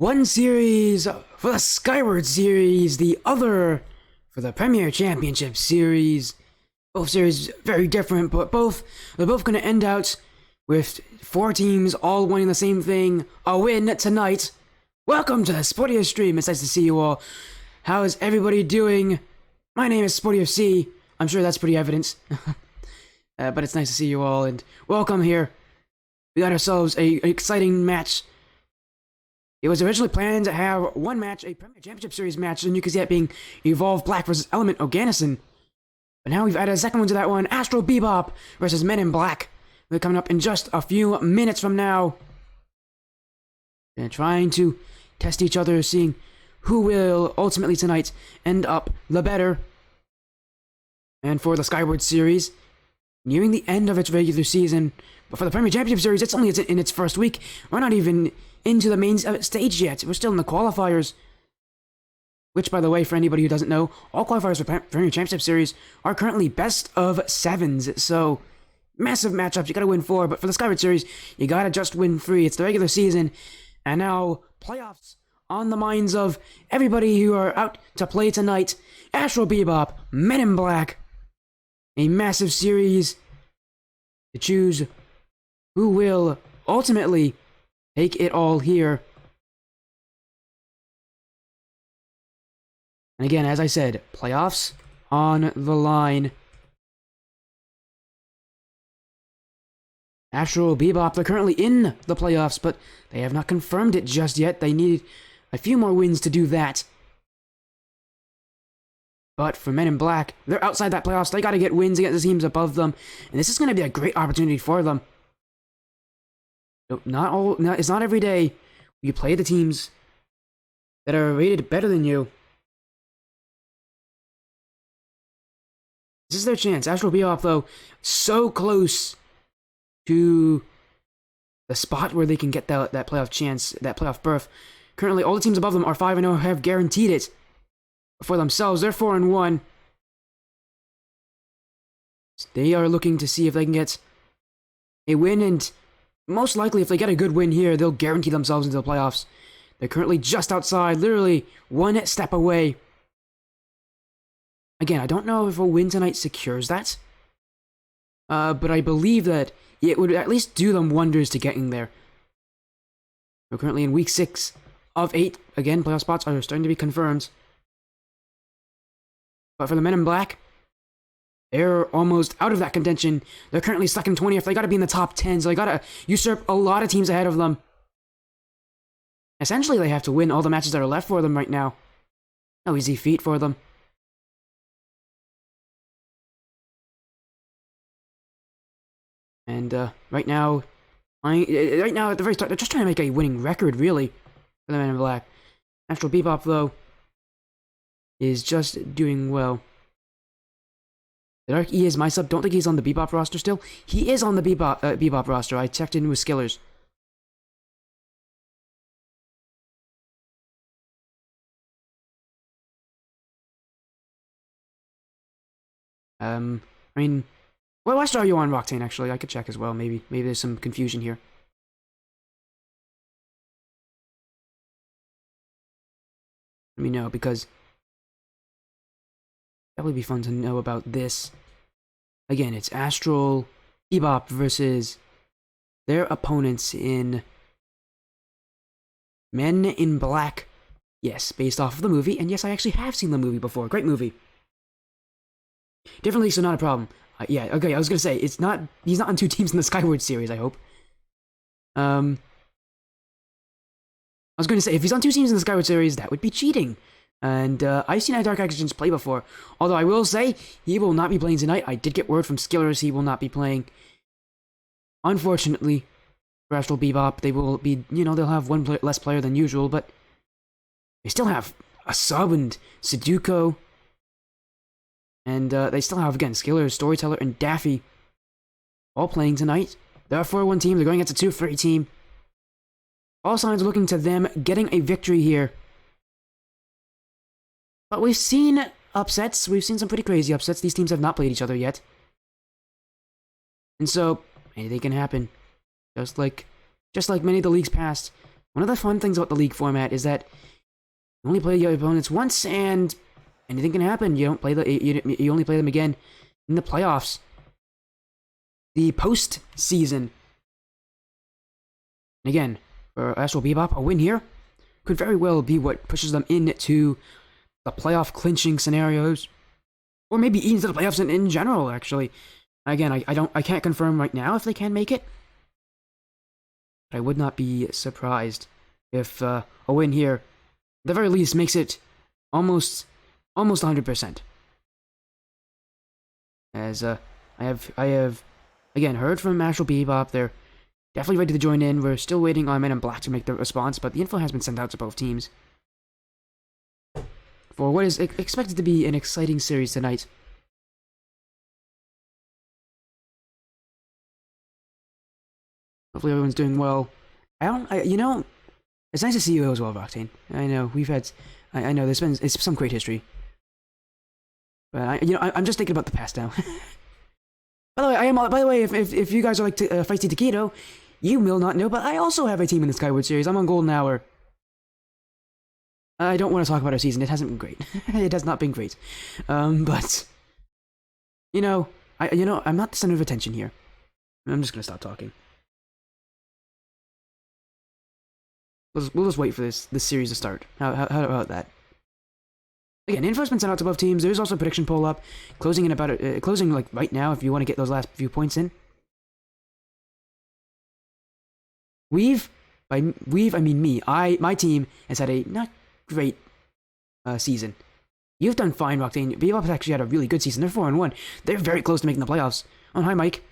One series for the Skyward series, the other for the Premier Championship series. Both series very different, but they're both going to end out with 4 teams all winning the same thing, a win tonight. Welcome to the Sporty stream. It's nice to see you all. How is everybody doing? My name is Sporty FC. I'm sure that's pretty evident. But it's nice to see you all, and welcome here. We got ourselves an exciting match. It was originally planned to have one match, a Premier Championship Series match, and you could see that being Evolve Black versus Element Oganesson. But now we've added a second one to that one, Astral Bebop versus Men in Black. They're coming up in just a few minutes from now. And trying to test each other, seeing who will ultimately tonight end up the better. And for the Skyward series, nearing the end of its regular season, but for the Premier Championship Series, it's only in its first week. We're not even into the main stage yet. We're still in the qualifiers. Which, by the way, for anybody who doesn't know, all qualifiers for Premier Championship Series are currently best of 7s. So, massive matchups. You gotta win 4, but for the Skyward Series, you gotta just win 3. It's the regular season, and now playoffs on the minds of everybody who are out to play tonight. Astral Bebop, Men in Black. A massive series to choose who will ultimately take it all here. And again, as I said, playoffs on the line. Astral Bebop, they're currently in the playoffs, but they have not confirmed it just yet. They need a few more wins to do that. But for Men in Black, they're outside that playoffs. They gotta get wins against the teams above them, and this is gonna be a great opportunity for them. It's not every day you play the teams that are rated better than you. This is their chance. Astral Bebop, though, so close to the spot where they can get that playoff chance, that playoff berth. Currently, all the teams above them are 5-0, have guaranteed it for themselves. They're 4-1. They are looking to see if they can get a win, and most likely, if they get a good win here, they'll guarantee themselves into the playoffs. They're currently just outside, literally one step away. Again, I don't know if a win tonight secures that, but I believe that it would at least do them wonders to getting there. We're currently in week 6 of 8. Again, playoff spots are starting to be confirmed. But for the Men in Black, they're almost out of that contention. They're currently stuck in 20th. They gotta be in the top 10, so they gotta usurp a lot of teams ahead of them. Essentially, they have to win all the matches that are left for them right now. No easy feat for them. And right now, at the very start, they're just trying to make a winning record, really, for the Men in Black. Astral Bebop, though, is just doing well. The Dark E is my sub. Don't think he's on the Bebop roster still. He is on the Bebop roster. I checked in with Skillers. I mean, what roster are you on, Roctane, actually? I could check as well. Maybe there's some confusion here. Let me know, because that would be fun to know about this. Again, it's Astral Bebop versus their opponents in Men in Black. Yes, based off of the movie, and yes, I actually have seen the movie before. Great movie. Differently, so not a problem. Yeah, okay, I was gonna say, he's not on 2 teams in the Skyward series, I hope. I was gonna say, if he's on 2 teams in the Skyward series, that would be cheating. And I've seen Dark Actions play before. Although I will say, he will not be playing tonight. I did get word from Skillers he will not be playing. Unfortunately, for Astral Bebop, they will be, they'll have one less player than usual, but they still have a sub and Sudoku. And they still have, again, Skillers, Storyteller, and Daffy all playing tonight. They're a 4-1 team. They're going against a 2-3 team. All signs are looking to them getting a victory here. But we've seen upsets. We've seen some pretty crazy upsets. These teams have not played each other yet. And so, anything can happen. Just like many of the leagues past. One of the fun things about the league format is that you only play your opponents once, and anything can happen. You don't play you only play them again in the playoffs. The postseason. Again, for Astral Bebop, a win here could very well be what pushes them into the playoff clinching scenarios, or maybe even to the playoffs in general. Actually, again, I can't confirm right now if they can make it, but I would not be surprised if a win here, at the very least, makes it almost 100%. As I have again heard from Astral Bebop, they're definitely ready to join in. We're still waiting on Men in Black to make the response, but the info has been sent out to both teams for what is expected to be an exciting series tonight. Hopefully everyone's doing well. It's nice to see you as well, Roctane. I know we've had, I know it's some great history, but I'm just thinking about the past now. By the way, if you guys are like Feisty Taquito, you will not know, but I also have a team in the Skyward series. I'm on Golden Hour. I don't want to talk about our season. It hasn't been great. It has not been great. But I'm not the center of attention here. I'm just gonna stop talking. We'll just wait for this series to start. How about that? Again, info's been sent out to both teams. There's also a prediction poll up, closing like right now if you want to get those last few points in. I mean me. My team has had a not great season. You've done fine, Roctane. Bebop has actually had a really good season. They're 4-1. They're very close to making the playoffs. Oh, hi, Mike.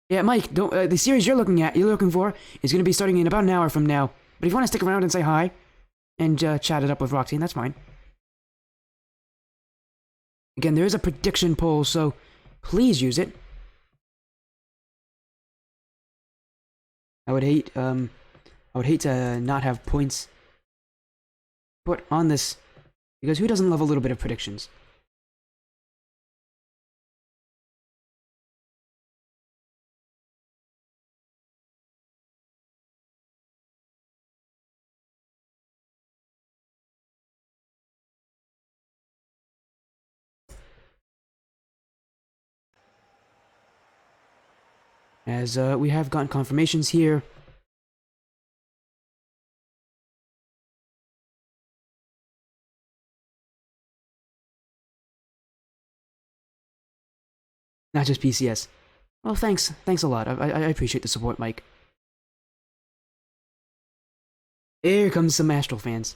Yeah, Mike. The series you're looking for is going to be starting in about an hour from now. But if you want to stick around and say hi and chat it up with Roctane, that's fine. Again, there is a prediction poll, so please use it. I would hate to not have points put on this, because who doesn't love a little bit of predictions? As we have gotten confirmations here. Not just PCS. Well, thanks a lot. I appreciate the support, Mike. Here comes some Astral fans.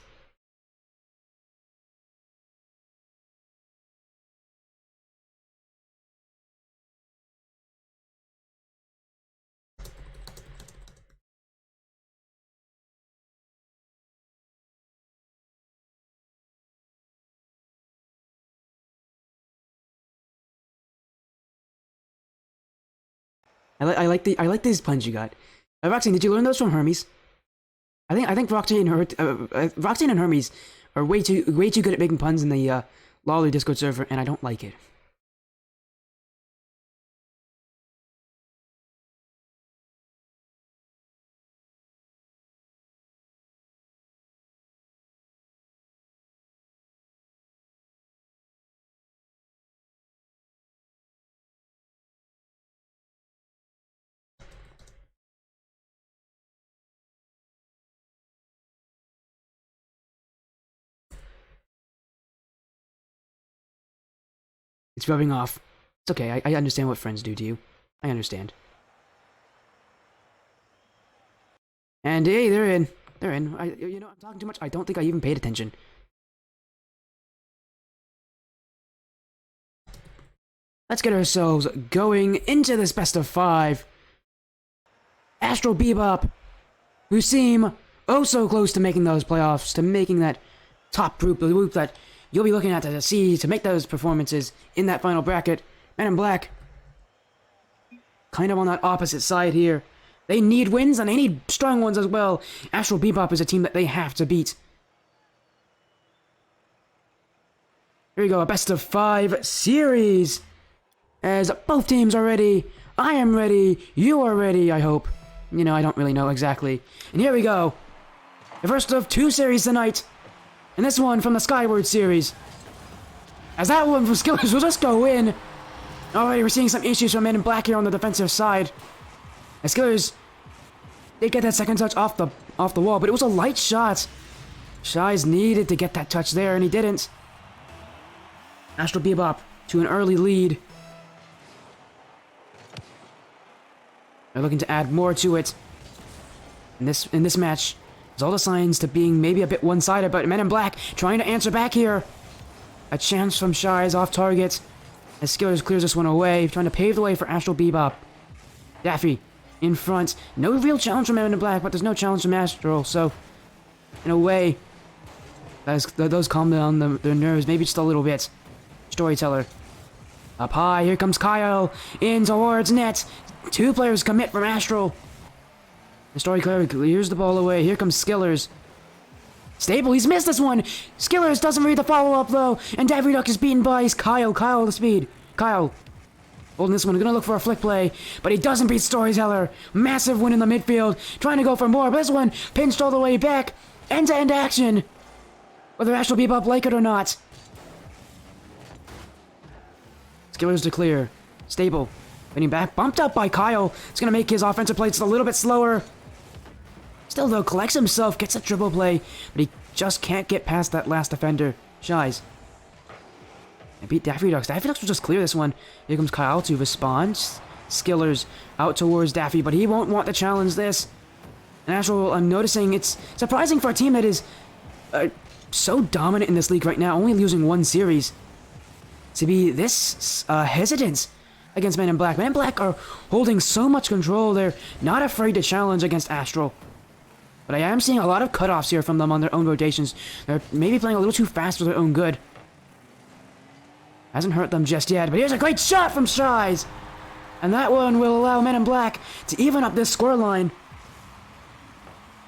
I like these puns you got. Roxanne, did you learn those from Hermes? I think Roxanne and Hermes are way too good at making puns in the Lolly Discord server, and I don't like it. It's rubbing off. It's okay. I understand what friends do to you. I understand. And hey, they're in. They're in. I'm talking too much. I don't think I even paid attention. Let's get ourselves going into this best of 5. Astral Bebop, who seem oh so close to making those playoffs, to making that top group, the group that you'll be looking at to see to make those performances in that final bracket. Men in Black, kind of on that opposite side here. They need wins, and they need strong ones as well. Astral Bebop is a team that they have to beat. Here we go, a best of 5 series. As both teams are ready, I am ready, you are ready, I hope. You know, I don't really know exactly. And here we go. The first of 2 series tonight. And this one from the Skyward series. As that one from Skillers will just go in. Alright, we're seeing some issues from Men in Black here on the defensive side. As Skillers did get that second touch off the wall, but it was a light shot. Shies needed to get that touch there, and he didn't. Astral Bebop to an early lead. They're looking to add more to it. In this match, there's all the signs to being maybe a bit one-sided, but Men in Black trying to answer back here. A chance from Shies off target. As Skillers clears this one away, trying to pave the way for Astral Bebop. Daffy in front. No real challenge from Men in Black, but there's no challenge from Astral, so in a way, those calm down their nerves maybe just a little bit. Storyteller. Up high, here comes Kyle. In towards net. 2 players commit from Astral. The Storyteller clears the ball away. Here comes Skillers. Stable, he's missed this one. Skillers doesn't read the follow-up though. And Daffy Duck is beaten by Kyle. Kyle the speed. Kyle holding this one, gonna look for a flick play, but he doesn't beat Storyteller. Massive win in the midfield. Trying to go for more, but this one pinched all the way back. End-to-end action. Whether Astral Bebop like it or not. Skillers to clear. Stable. Winning back. Bumped up by Kyle. It's going to make his offensive play just a little bit slower. Still, though, collects himself. Gets a triple play. But he just can't get past that last defender. Shies. And beat Daffy Ducks. Daffy Ducks will just clear this one. Here comes Kyle to respond. Skillers out towards Daffy. But he won't want to challenge this. And Astral, I'm noticing it's surprising for a team that is so dominant in this league right now. Only losing 1 series. To be this hesitant against Men in Black. Men in Black are holding so much control. They're not afraid to challenge against Astral. But I am seeing a lot of cutoffs here from them on their own rotations. They're maybe playing a little too fast for their own good. Hasn't hurt them just yet, but here's a great shot from Shies! And that one will allow Men in Black to even up this scoreline.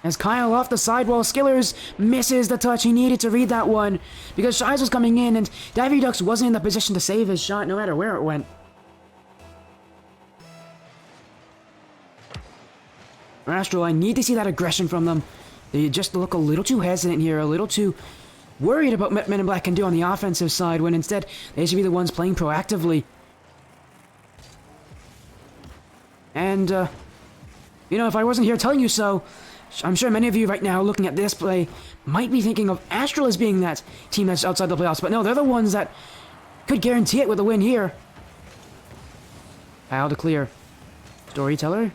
As Kyle off the sidewall, Skillers misses the touch. He needed to read that one because Shies was coming in and Daffy Ducks wasn't in the position to save his shot no matter where it went. Astral, I need to see that aggression from them. They just look a little too hesitant here, a little too worried about what Men in Black can do on the offensive side when instead they should be the ones playing proactively. And, you know, if I wasn't here telling you so, I'm sure many of you right now looking at this play might be thinking of Astral as being that team that's outside the playoffs, but no, they're the ones that could guarantee it with a win here. Kyle to clear. Storyteller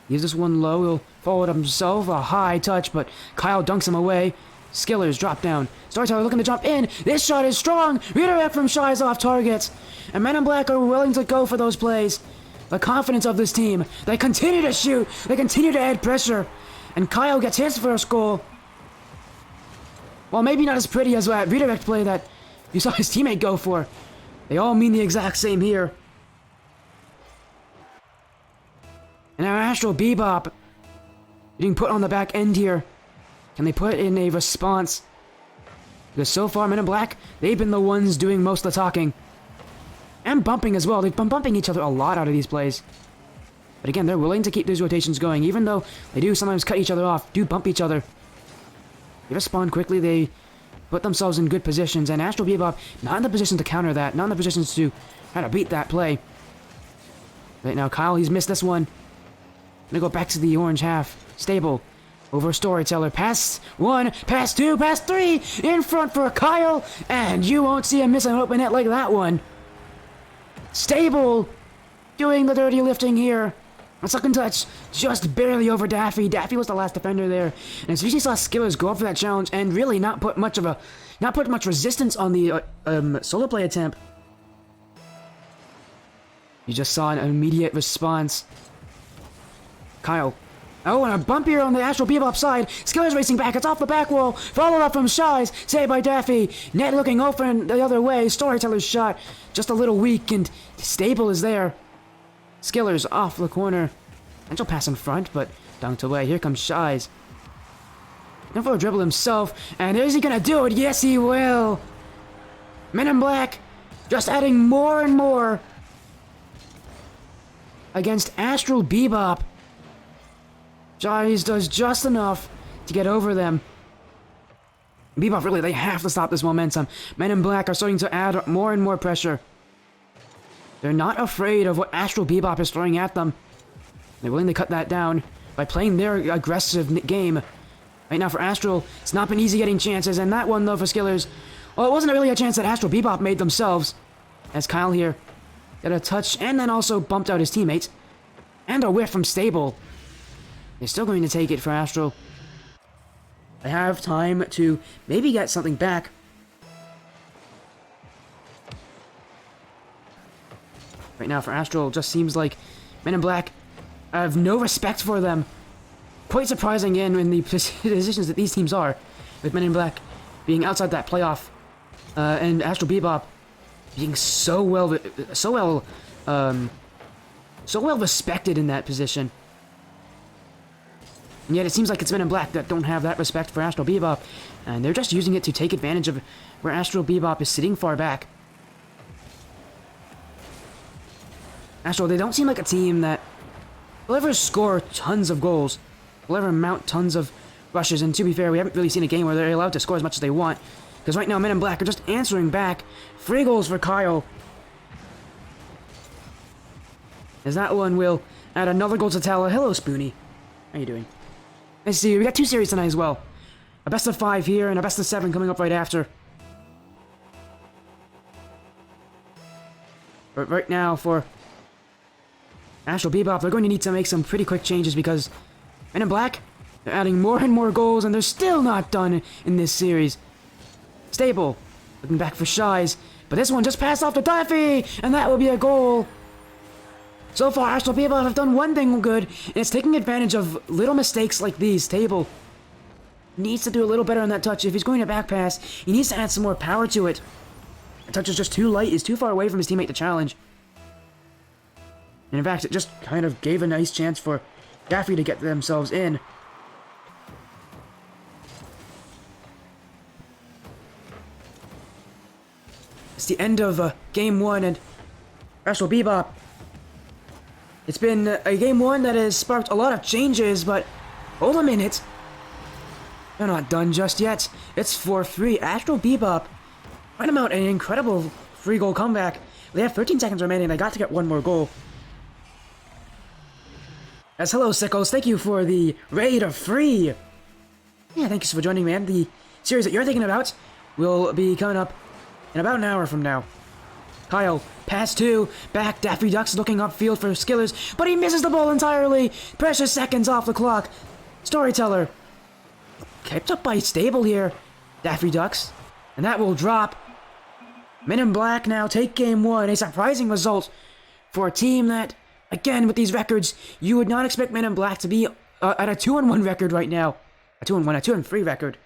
leaves this one low. He'll follow it up himself. A high touch, but Kyle dunks him away. Skillers drop down. Storyteller looking to jump in. This shot is strong. Redirect from Shies off target. And Men in Black are willing to go for those plays. The confidence of this team. They continue to shoot. They continue to add pressure. And Kyle gets his first goal. While maybe not as pretty as that redirect play that you saw his teammate go for, they all mean the exact same here. And now Astral Bebop being put on the back end here. Can they put in a response? Because so far, Men in Black, they've been the ones doing most of the talking. And bumping as well. They've been bumping each other a lot out of these plays. But again, they're willing to keep these rotations going, even though they do sometimes cut each other off, do bump each other. They respond quickly, they put themselves in good positions, and Astral Bebop not in the position to counter that, not in the positions to try to beat that play. Right now, Kyle, he's missed this one. Gonna go back to the orange half. Stable. Over Storyteller. Pass 1, pass 2, pass 3! In front for Kyle, and you won't see him miss an open net like that one. Stable doing the dirty lifting here. A second touch, just barely over Daffy. Daffy was the last defender there. And as we saw Skillers go up for that challenge and really not put much resistance on the solo play attempt. You just saw an immediate response. Kyle. Oh, and a bump here on the Astral Bebop side. Skillers racing back. It's off the back wall. Followed up from Shies. Saved by Daffy. Net looking open the other way. Storyteller's shot just a little weak, and Stable is there. Skillers off the corner. And she'll pass in front, but dunked away. Here comes Shies. Going for a dribble himself. And is he going to do it? Yes, he will. Men in Black just adding more and more against Astral Bebop. Shies does just enough to get over them. Bebop, really, they have to stop this momentum. Men in Black are starting to add more and more pressure. They're not afraid of what Astral Bebop is throwing at them. They're willing to cut that down by playing their aggressive game. Right now for Astral, it's not been easy getting chances, and that one, though, for Skillers, well, it wasn't really a chance that Astral Bebop made themselves. As Kyle here got a touch and then also bumped out his teammates. And a whiff from Stable. They're still going to take it for Astral. They have time to maybe get something back. Right now for Astral, it just seems like Men in Black have no respect for them. Quite surprising in the positions that these teams are, with Men in Black being outside that playoff, and Astral Bebop being so well respected in that position. And yet it seems like it's Men in Black that don't have that respect for Astral Bebop, and they're just using it to take advantage of where Astral Bebop is sitting far back. Astral, they don't seem like a team that will ever score tons of goals, will ever mount tons of rushes, and to be fair, we haven't really seen a game where they're allowed to score as much as they want, because right now Men in Black are just answering back. 3 goals for Kyle. As that one will add another goal to tally. Hello, Spoonie. How you doing? Let's see, we got 2 series tonight as well. A best of 5 here, and a best of 7 coming up right after. But right now, for Astral Bebop, they're going to need to make some pretty quick changes because Men in Black, they're adding more and more goals, and they're still not done in this series. Stable, looking back for Shies, but this one just passed off to Daffy, and that will be a goal. So far, Astral Bebop have done one thing good, and it's taking advantage of little mistakes like these. Stable needs to do a little better on that touch. If he's going to back pass, he needs to add some more power to it. The touch is just too light, he's too far away from his teammate to challenge. And in fact, it just kind of gave a nice chance for Daffy to get themselves in. It's the end of Game 1, and Astral Bebop, it's been a Game 1 that has sparked a lot of changes, but hold a minute. They're not done just yet. It's 4-3. Astral Bebop might amount an incredible 3-goal comeback. They have 13 seconds remaining. They got to get one more goal. As hello, sickos. Thank you for the raid of free. Yeah, thank you for joining, man. The series that you're thinking about will be coming up in about an hour from now. Kyle, pass 2, back, Daffy Ducks looking upfield for Skillers, but he misses the ball entirely! Precious seconds off the clock. Storyteller, kept up by Stable here, Daffy Ducks, and that will drop. Men in Black now take Game 1, a surprising result for a team that, again, with these records, you would not expect Men in Black to be at a 2-1 record right now. A 2-3 record.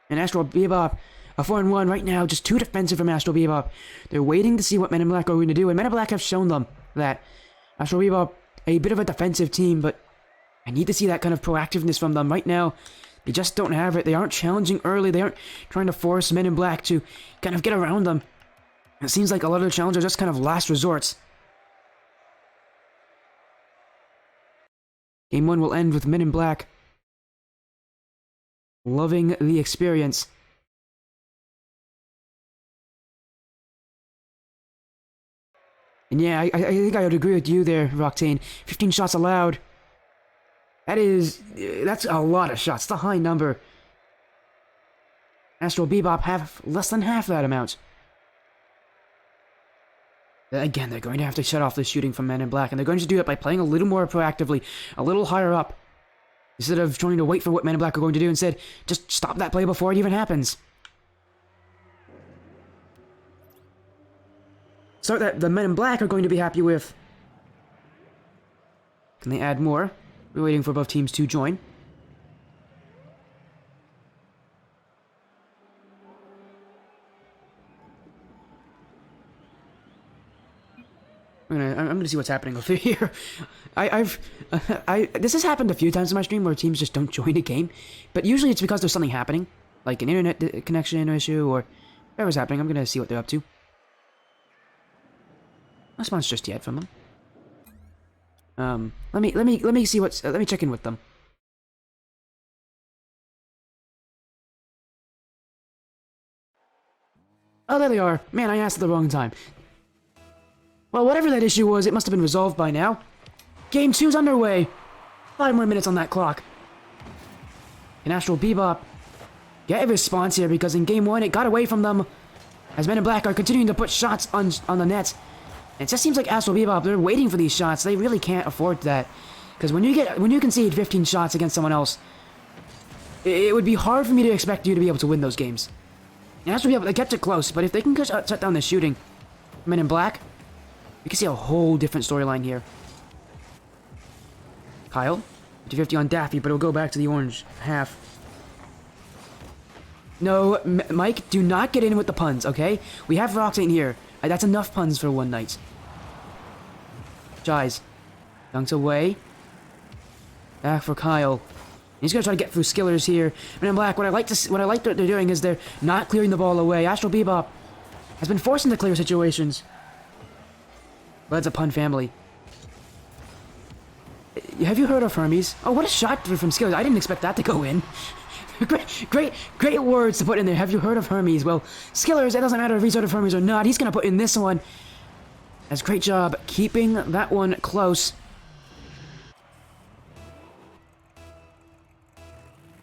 And Astral Bebop, a 4-1 right now, just too defensive from Astral Bebop. They're waiting to see what Men in Black are going to do, and Men in Black have shown them that Astral Bebop, a bit of a defensive team, but I need to see that kind of proactiveness from them. Right now, they just don't have it. They aren't challenging early. They aren't trying to force Men in Black to kind of get around them. It seems like a lot of the challenges are just kind of last resorts. Game 1 will end with Men in Black loving the experience. And yeah, I think I would agree with you there, Roctane. 15 shots allowed. That's a lot of shots. It's a high number. Astral Bebop have less than half that amount. Again, they're going to have to shut off the shooting from Men in Black, and they're going to do it by playing a little more proactively, a little higher up. Instead of trying to wait for what Men in Black are going to do, instead, just stop that play before it even happens. So that the Men in Black are going to be happy with. Can they add more? We're waiting for both teams to join. I'm gonna see what's happening over here. This has happened a few times in my stream where teams just don't join a game, but usually it's because there's something happening, like an internet connection issue or whatever's happening. I'm gonna see what they're up to. No response just yet from them. Let me see what's. Let me check in with them. Oh, there they are. Man, I asked at the wrong time. Well, whatever that issue was, it must have been resolved by now. Game 2's underway. 5 more minutes on that clock. Can Astral Bebop get a response here? Because in Game 1, it got away from them. As Men in Black are continuing to put shots on the net. And it just seems like Astral Bebop, they're waiting for these shots. They really can't afford that. Because when you concede 15 shots against someone else, it would be hard for me to expect you to be able to win those games. And Astral Bebop, they kept it close, but if they can shut down the shooting, Men in Black, we can see a whole different storyline here. Kyle, 50-50 on Daffy, but it'll go back to the orange half. No, Mike, do not get in with the puns, okay? We have Roxanne here. That's enough puns for one night. Jais. Dunks away. Back for Kyle. He's gonna try to get through Skillers here. Men in Black, what I like that they're doing is they're not clearing the ball away. Astral Bebop has been forced into clear situations. But that's a pun family. Have you heard of Hermes? Oh, what a shot from Skillers. I didn't expect that to go in. great words to put in there. Have you heard of Hermes? Well, Skillers, it doesn't matter if he's heard of Hermes or not. He's gonna put in this one. That's a great job keeping that one close.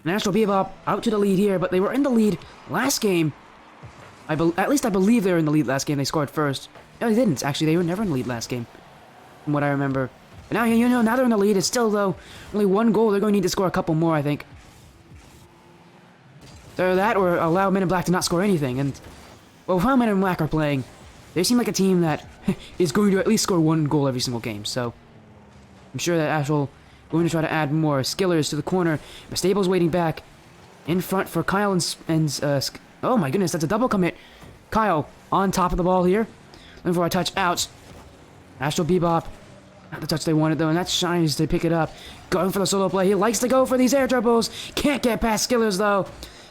And Astral Bebop out to the lead here, but they were in the lead last game. At least I believe they were in the lead last game. They scored first. No, they didn't. Actually, they were never in the lead last game, from what I remember. But now, now they're in the lead. It's still, though, only 1 goal. They're going to need to score a couple more, I think. So that, or allow Men in Black to not score anything. And, well, while Men in Black are playing, they seem like a team that is going to at least score 1 goal every single game. So, I'm sure that Astral going to try to add more. Skillers to the corner. But Stable's waiting back. In front for Kyle and oh my goodness, that's a double commit. Kyle on top of the ball here. Looking for a touch out. Astral Bebop. Not the touch they wanted though, and that's Shines to pick it up. Going for the solo play. He likes to go for these air dribbles. Can't get past Skillers though.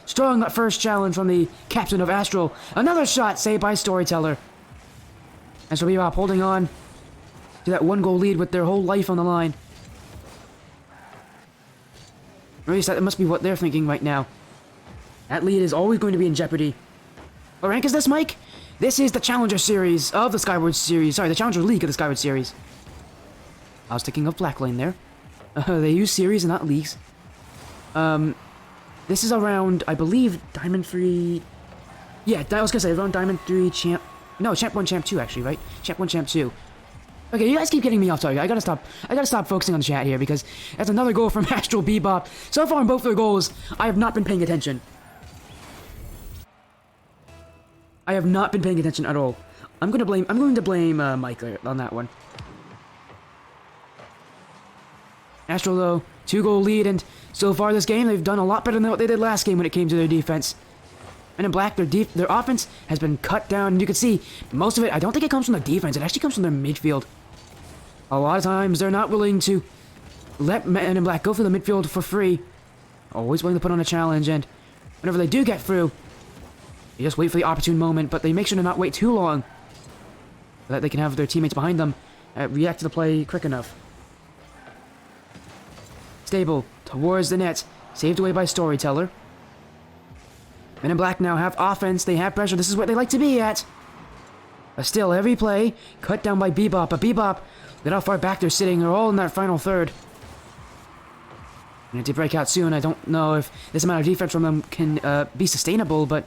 Strong first challenge from the captain of Astral. Another shot saved by Storyteller. Astral Bebop holding on to that 1-goal lead with their whole life on the line. Or at least that must be what they're thinking right now. That lead is always going to be in jeopardy. What rank is this, Mike? This is the Challenger Series of the Skyward Series. Sorry, the Challenger League of the Skyward Series. I was thinking of Black Lane there. They use series and not leagues. This is around, I believe, Diamond 3... Yeah, I was gonna say, around Diamond 3 Champ... No, Champ 1, Champ 2, actually, right? Champ 1, Champ 2. Okay, you guys keep getting me off target. I gotta stop focusing on the chat here, because that's another goal from Astral Bebop. So far in both their goals, I have not been paying attention. I have not been paying attention at all. I'm going to blame Mike on that one. Astral, though, 2-goal lead, and so far this game, they've done a lot better than what they did last game when it came to their defense. Men in Black, their offense has been cut down, and you can see most of it, I don't think it comes from the defense, it actually comes from their midfield. A lot of times, they're not willing to let Men in Black go through the midfield for free. Always willing to put on a challenge, and whenever they do get through, they just wait for the opportune moment, but they make sure to not wait too long so that they can have their teammates behind them react to the play quick enough. Stable towards the net, saved away by Storyteller. Men in Black now have offense, they have pressure, this is what they like to be at. But still, every play cut down by Bebop, but Bebop, look how far back they're sitting, they're all in that final third. They need to break out soon. I don't know if this amount of defense from them can be sustainable, but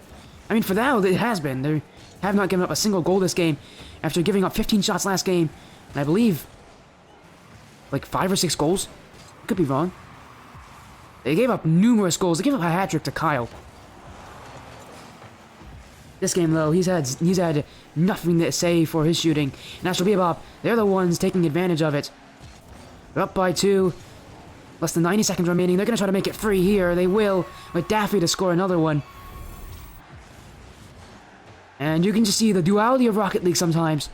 I mean, for now, it has been. They have not given up a single goal this game after giving up 15 shots last game. And I believe, like 5 or 6 goals. Could be wrong. They gave up numerous goals. They gave up a hat-trick to Kyle. This game, though, he's had nothing to say for his shooting. And Astral Bebop, they're the ones taking advantage of it. They're up by 2. Less than 90 seconds remaining. They're going to try to make it free here. They will, with Daffy to score another one. And you can just see the duality of Rocket League sometimes.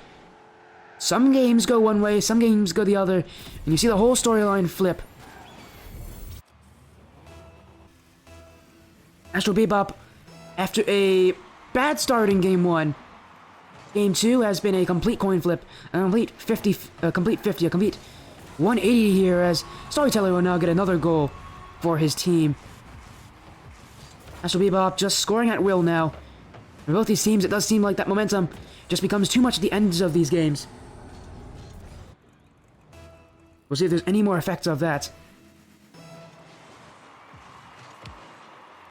Some games go one way, some games go the other, and you see the whole storyline flip. Astral Bebop, after a bad start in Game 1, Game 2 has been a complete coin flip, a complete 50, a complete 180 here, as Storyteller will now get another goal for his team. Astral Bebop just scoring at will now. For both these teams, it does seem like that momentum just becomes too much at the ends of these games. We'll see if there's any more effects of that.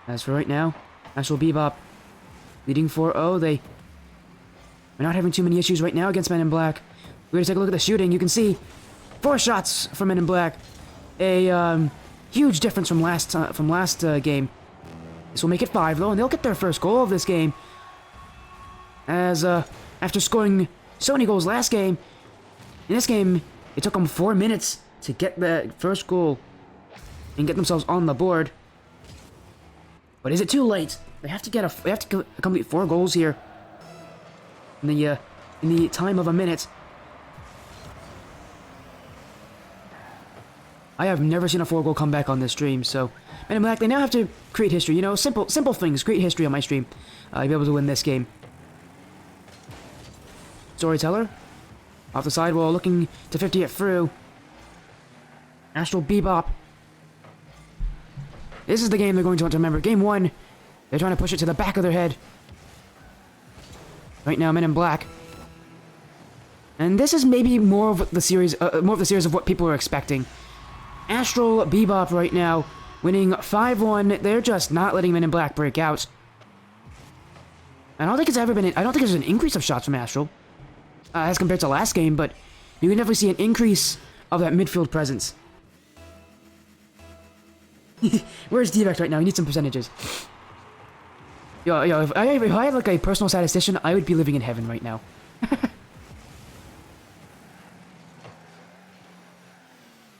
As for right now, Astral Bebop leading 4-0. They are not having too many issues right now against Men in Black. We're gonna take a look at the shooting. You can see 4 shots from Men in Black. A huge difference from last game. This will make it 5 though, and they'll get their first goal of this game. As after scoring so many goals last game, in this game it took them 4 minutes to get the first goal and get themselves on the board. But is it too late? They have to complete 4 goals here in the time of a minute. I have never seen a 4-goal comeback on this stream, so Men in Black, they now have to create history. You know, simple things, create history on my stream. Be able to win this game. Storyteller off the sidewall, looking to 50 it through. Astral Bebop. This is the game they're going to want to remember. Game 1, they're trying to push it to the back of their head. Right now, Men in Black. And this is maybe more of the series of what people are expecting. Astral Bebop right now, winning 5-1. They're just not letting Men in Black break out. I don't think there's an increase of shots from Astral as compared to last game, but you can definitely see an increase of that midfield presence. Where's Defect right now? He needs some percentages. Yo, if I had like a personal statistician, I would be living in heaven right now.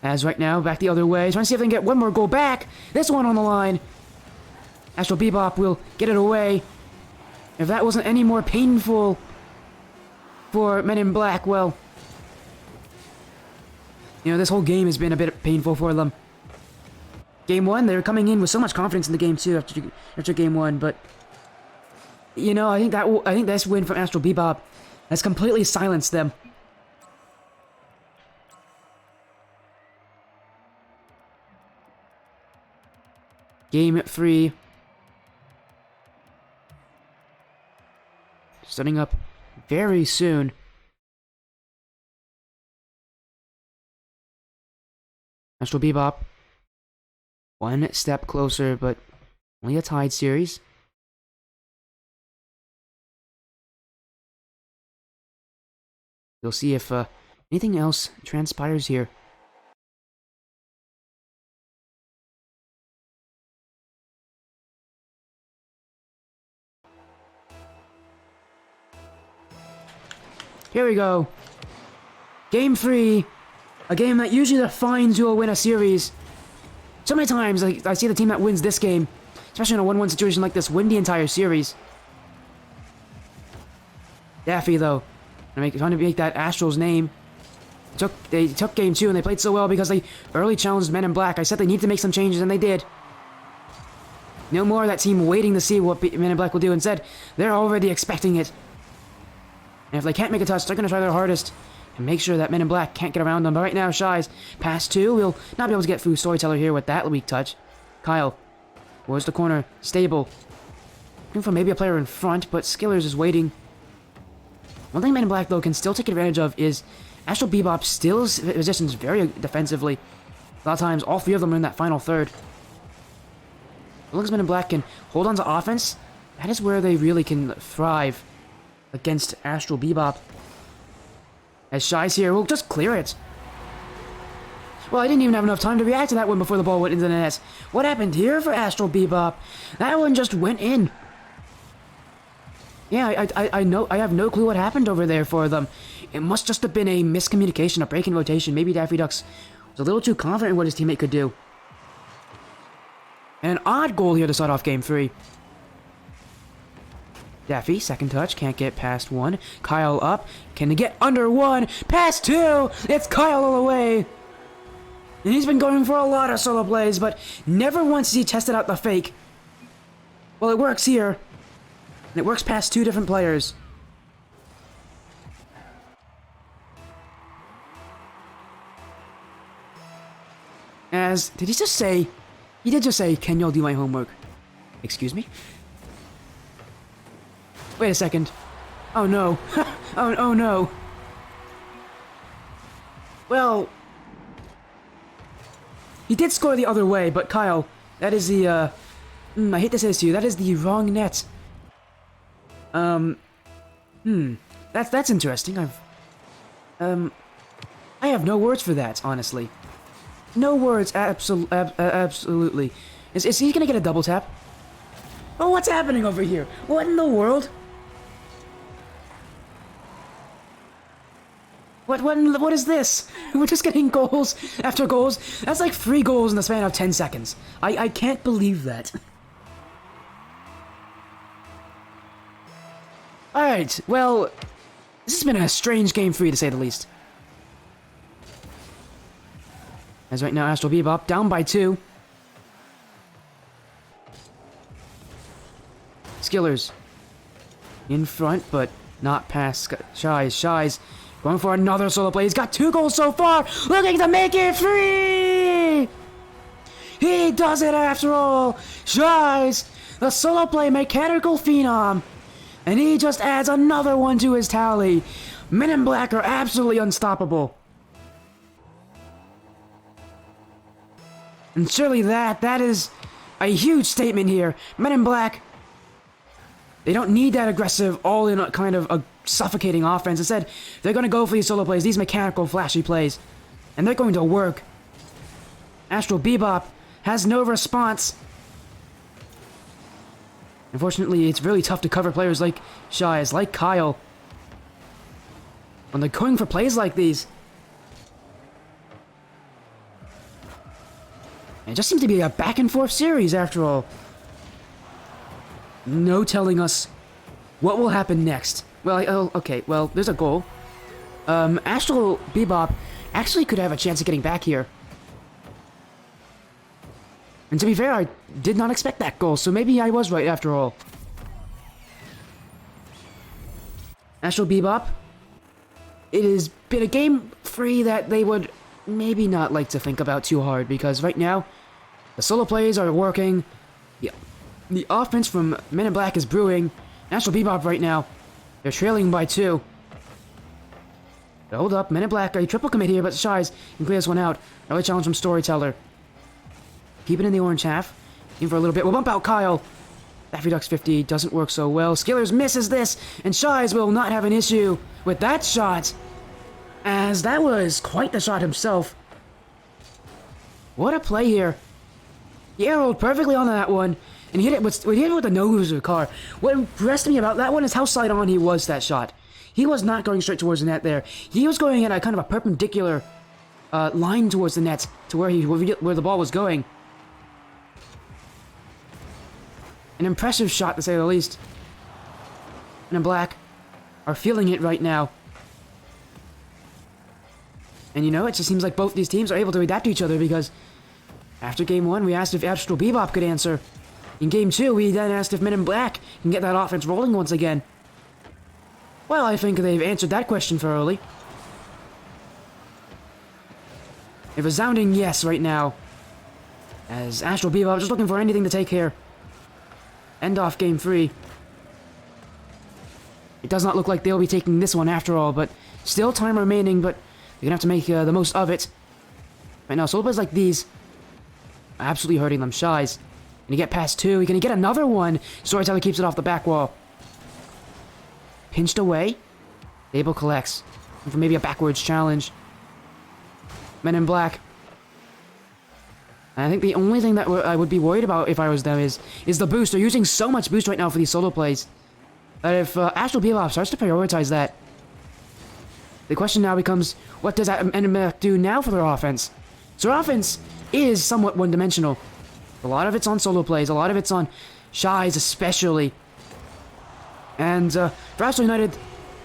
As right now, back the other way, trying to see if they can get one more goal back. This one on the line. Astral Bebop will get it away. If that wasn't any more painful for Men in Black, well, you know, this whole game has been a bit painful for them. Game 1, they were coming in with so much confidence in the game 2 after game 1, but you know, I think this win from Astral Bebop has completely silenced them. Game 3. Starting up very soon. Astral Bebop. 1 step closer, but only a tied series. We'll see if anything else transpires here. Here we go. Game 3. A game that usually defines who will win a series. So many times I see the team that wins this game, especially in a 1-1 situation like this, win the entire series. Daffy, though, trying to make that Astral's name. They took game 2 and they played so well because they early challenged Men in Black. I said they need to make some changes and they did. No more of that team waiting to see what Men in Black will do. Instead, they're already expecting it. And if they can't make a touch, they're going to try their hardest and make sure that Men in Black can't get around them. But right now, Shy's pass 2. We'll not be able to get through Storyteller here with that weak touch. Kyle, towards the corner, stable. Looking for maybe a player in front, but Skillers is waiting. One thing Men in Black, though, can still take advantage of is Astral Bebop still positions very defensively. A lot of times, all 3 of them are in that final third. As long as Men in Black can hold on to offense, that is where they really can thrive against Astral Bebop. As Shy's here, we'll just clear it. Well, I didn't even have enough time to react to that one before the ball went into the net. What happened here for Astral Bebop? That one just went in. Yeah, I know. I have no clue what happened over there for them. It must just have been a miscommunication, a break in rotation. Maybe Daffy Ducks was a little too confident in what his teammate could do. And an odd goal here to start off game 3. Daffy, second touch, can't get past 1. Kyle up, can they get under 1? Past 2! It's Kyle all the way! And he's been going for a lot of solo plays, but never once has he tested out the fake. Well, it works here. And it works past 2 different players. Did he just say... He did just say, can y'all do my homework? Excuse me? Wait a second. Oh no. Oh no. Well, he did score the other way, but Kyle, that is the, I hate to say this to you, that is the wrong net. That's interesting. I have no words for that, honestly. No words, absolutely. Is he gonna get a double tap? Oh, what's happening over here? What in the world? What is this? We're just getting goals after goals. That's like 3 goals in the span of 10 seconds. I can't believe that. Alright, well, this has been a strange game for you to say the least. As right now, Astral Bebop down by 2. Skillers in front, but not past Shies. Going for another solo play. He's got 2 goals so far. Looking to make it 3. He does it after all. Shies, the solo play mechanical phenom. And he just adds another one to his tally. Men in Black are absolutely unstoppable. And surely that is a huge statement here. Men in Black, they don't need that aggressive, all-in kind of a suffocating offense. Instead, they're going to go for these solo plays, these mechanical, flashy plays. And they're going to work. Astral Bebop has no response. Unfortunately, it's really tough to cover players like Shies, like Kyle, when they're going for plays like these. It just seems to be a back-and-forth series, after all. No telling us what will happen next. Well, okay, well, there's a goal. Astral Bebop actually could have a chance of getting back here. And to be fair, I did not expect that goal, so maybe I was right after all. Astral Bebop, it has been a game 3 that they would maybe not like to think about too hard, because right now, the solo plays are working, the offense from Men in Black is brewing. Astral Bebop right now, they're trailing by 2. But hold up, Men in Black, a triple commit here, but Shies can clear this one out. Early challenge from Storyteller. Keep it in the orange half. In for a little bit. We'll bump out Kyle. Daffy Duck's 50 doesn't work so well. Skillers misses this, and Shies will not have an issue with that shot, as that was quite the shot himself. What a play here. He arrowed perfectly on that one, and hit it with the nose of the car. What impressed me about that one is how side on he was that shot. He was not going straight towards the net there. He was going at a kind of a perpendicular line towards the net, to where the ball was going. An impressive shot, to say the least. Men in Black are feeling it right now. And you know, it just seems like both these teams are able to adapt to each other, because after Game 1, we asked if Astral Bebop could answer. In Game 2, we then asked if Men in Black can get that offense rolling once again. Well, I think they've answered that question thoroughly. A resounding yes right now, as Astral Bebop just looking for anything to take here. End off Game 3. It does not look like they'll be taking this one after all, but still time remaining, but they're gonna have to make the most of it. Right now, solo plays like these are absolutely hurting them. Shies. Gonna get past 2. He's gonna get another one. Storyteller keeps it off the back wall. Pinched away. Abel collects. And for maybe a backwards challenge. Men in Black. I think the only thing that I would be worried about if I was them is the boost. They're using so much boost right now for these solo plays that if Astral Bebop starts to prioritize that, the question now becomes, what does that enemy do now for their offense? So their offense is somewhat one-dimensional. A lot of it's on solo plays, a lot of it's on Shies especially. And for Astral United,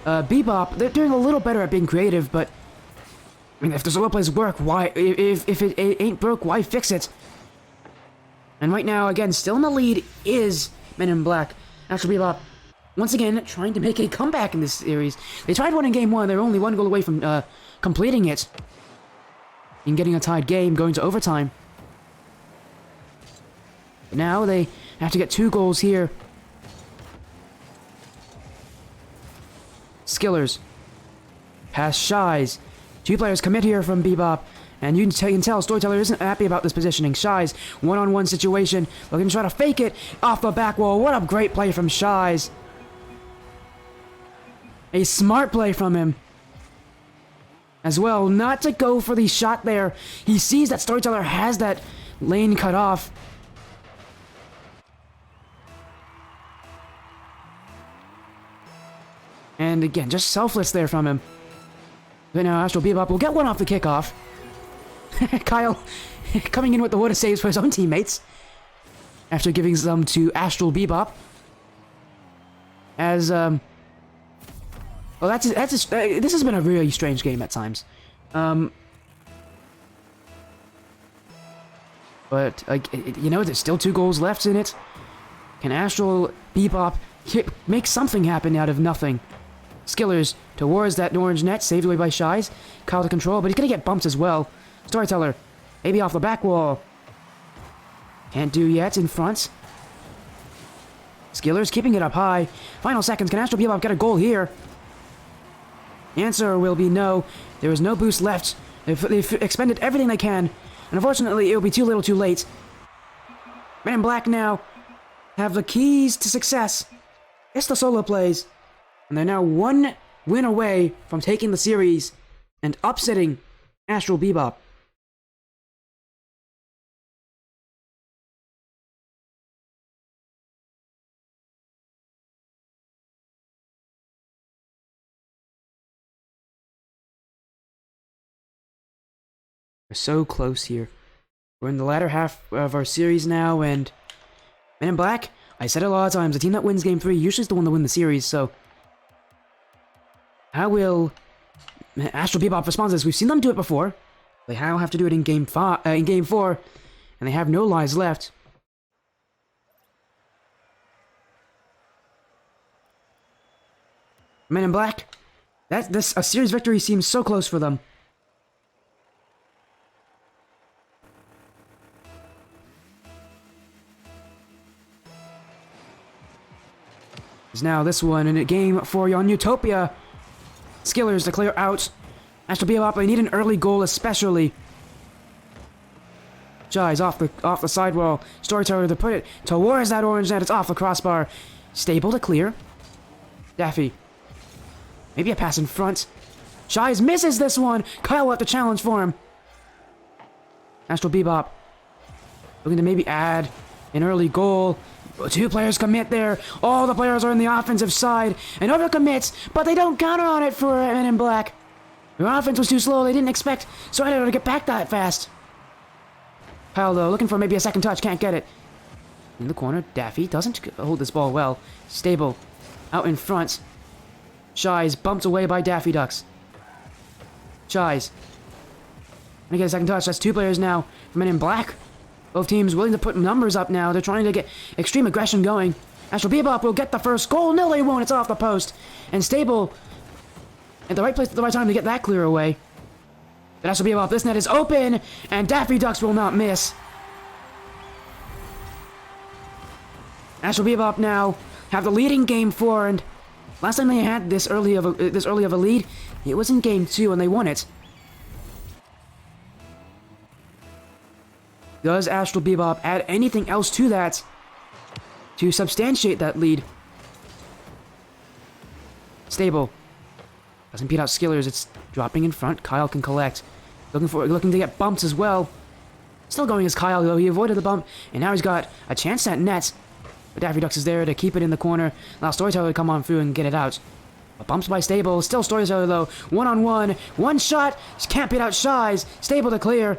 Bebop, they're doing a little better at being creative, but I mean, if the solo plays work, why? If it ain't broke, why fix it? And right now, again, still in the lead is Men in Black. Astral Bebop, once again, trying to make a comeback in this series. They tried one in Game 1. They're only 1 goal away from completing it and getting a tied game, going to overtime. But now they have to get 2 goals here. Skillers. Pass Shies. 2 players commit here from Bebop. And you can tell Storyteller isn't happy about this positioning. Shies, one-on-one situation. Looking to try to fake it off the back wall. What a great play from Shies. A smart play from him. As well, not to go for the shot there. He sees that Storyteller has that lane cut off. And again, just selfless there from him. But now Astral Bebop will get one off the kickoff. Kyle coming in with the water saves for his own teammates. After giving some to Astral Bebop. As, well, this has been a really strange game at times. But, you know, there's still 2 goals left in it. Can Astral Bebop make something happen out of nothing? Skillers towards that orange net, saved away by Shies. Kyle to control, but he's gonna get bumped as well. Storyteller, maybe off the back wall. Can't do yet in front. Skillers keeping it up high. Final seconds, can Astral Bebop get a goal here? The answer will be no. There is no boost left. They've expended everything they can. And unfortunately, it will be too little too late. Men in Black now have the keys to success. It's the solo plays. And they're now 1 win away from taking the series and upsetting Astral Bebop. We're so close here. We're in the latter half of our series now, and Men in Black, I said it a lot of times, the team that wins Game 3 usually is the one to win the series, so how will Astral Bebop respond to this? We've seen them do it before. They now have to do it in Game 4, and they have no lives left. Men in Black, a series victory seems so close for them. Is now this one in a Game 4 on Utopia. Skillers to clear out. Astral Bebop, they need an early goal especially. Shies off the sidewall. Storyteller to put it towards that orange net. It's off the crossbar. Stable to clear. Daffy. Maybe a pass in front. Shies misses this one. Kyle will have to challenge for him. Astral Bebop looking to maybe add an early goal. 2 players commit there. All the players are on the offensive side. And overcommits, but they don't counter on it for Men in Black. Their offense was too slow. They didn't expect Storyteller to get back that fast. Kyle, though, looking for maybe a second touch. Can't get it. In the corner, Daffy doesn't hold this ball well. Stable. Out in front. Shies bumped away by Daffy Ducks. Shies. Gonna get a second touch. That's 2 players now for Men in Black. Both teams willing to put numbers up now. They're trying to get extreme aggression going. Astral Bebop will get the first goal. No, they won't. It's off the post. And Stable at the right place at the right time to get that clear away. But Astral Bebop, this net is open, and Daffy Ducks will not miss. Astral Bebop now have the lead in Game 4, and last time they had this early of a lead, it was in Game 2, and they won it. Does Astral Bebop add anything else to that to substantiate that lead? Stable. Doesn't beat out Skillers. It's dropping in front. Kyle can collect. Looking to get bumped as well. Still going as Kyle, though. He avoided the bump, and now he's got a chance at net. But Daffy Ducks is there to keep it in the corner. Allow Storyteller to come on through and get it out. But bumps by Stable. Still Storyteller, though. 1-on-1. One shot. Can't beat out Shies. Stable to clear.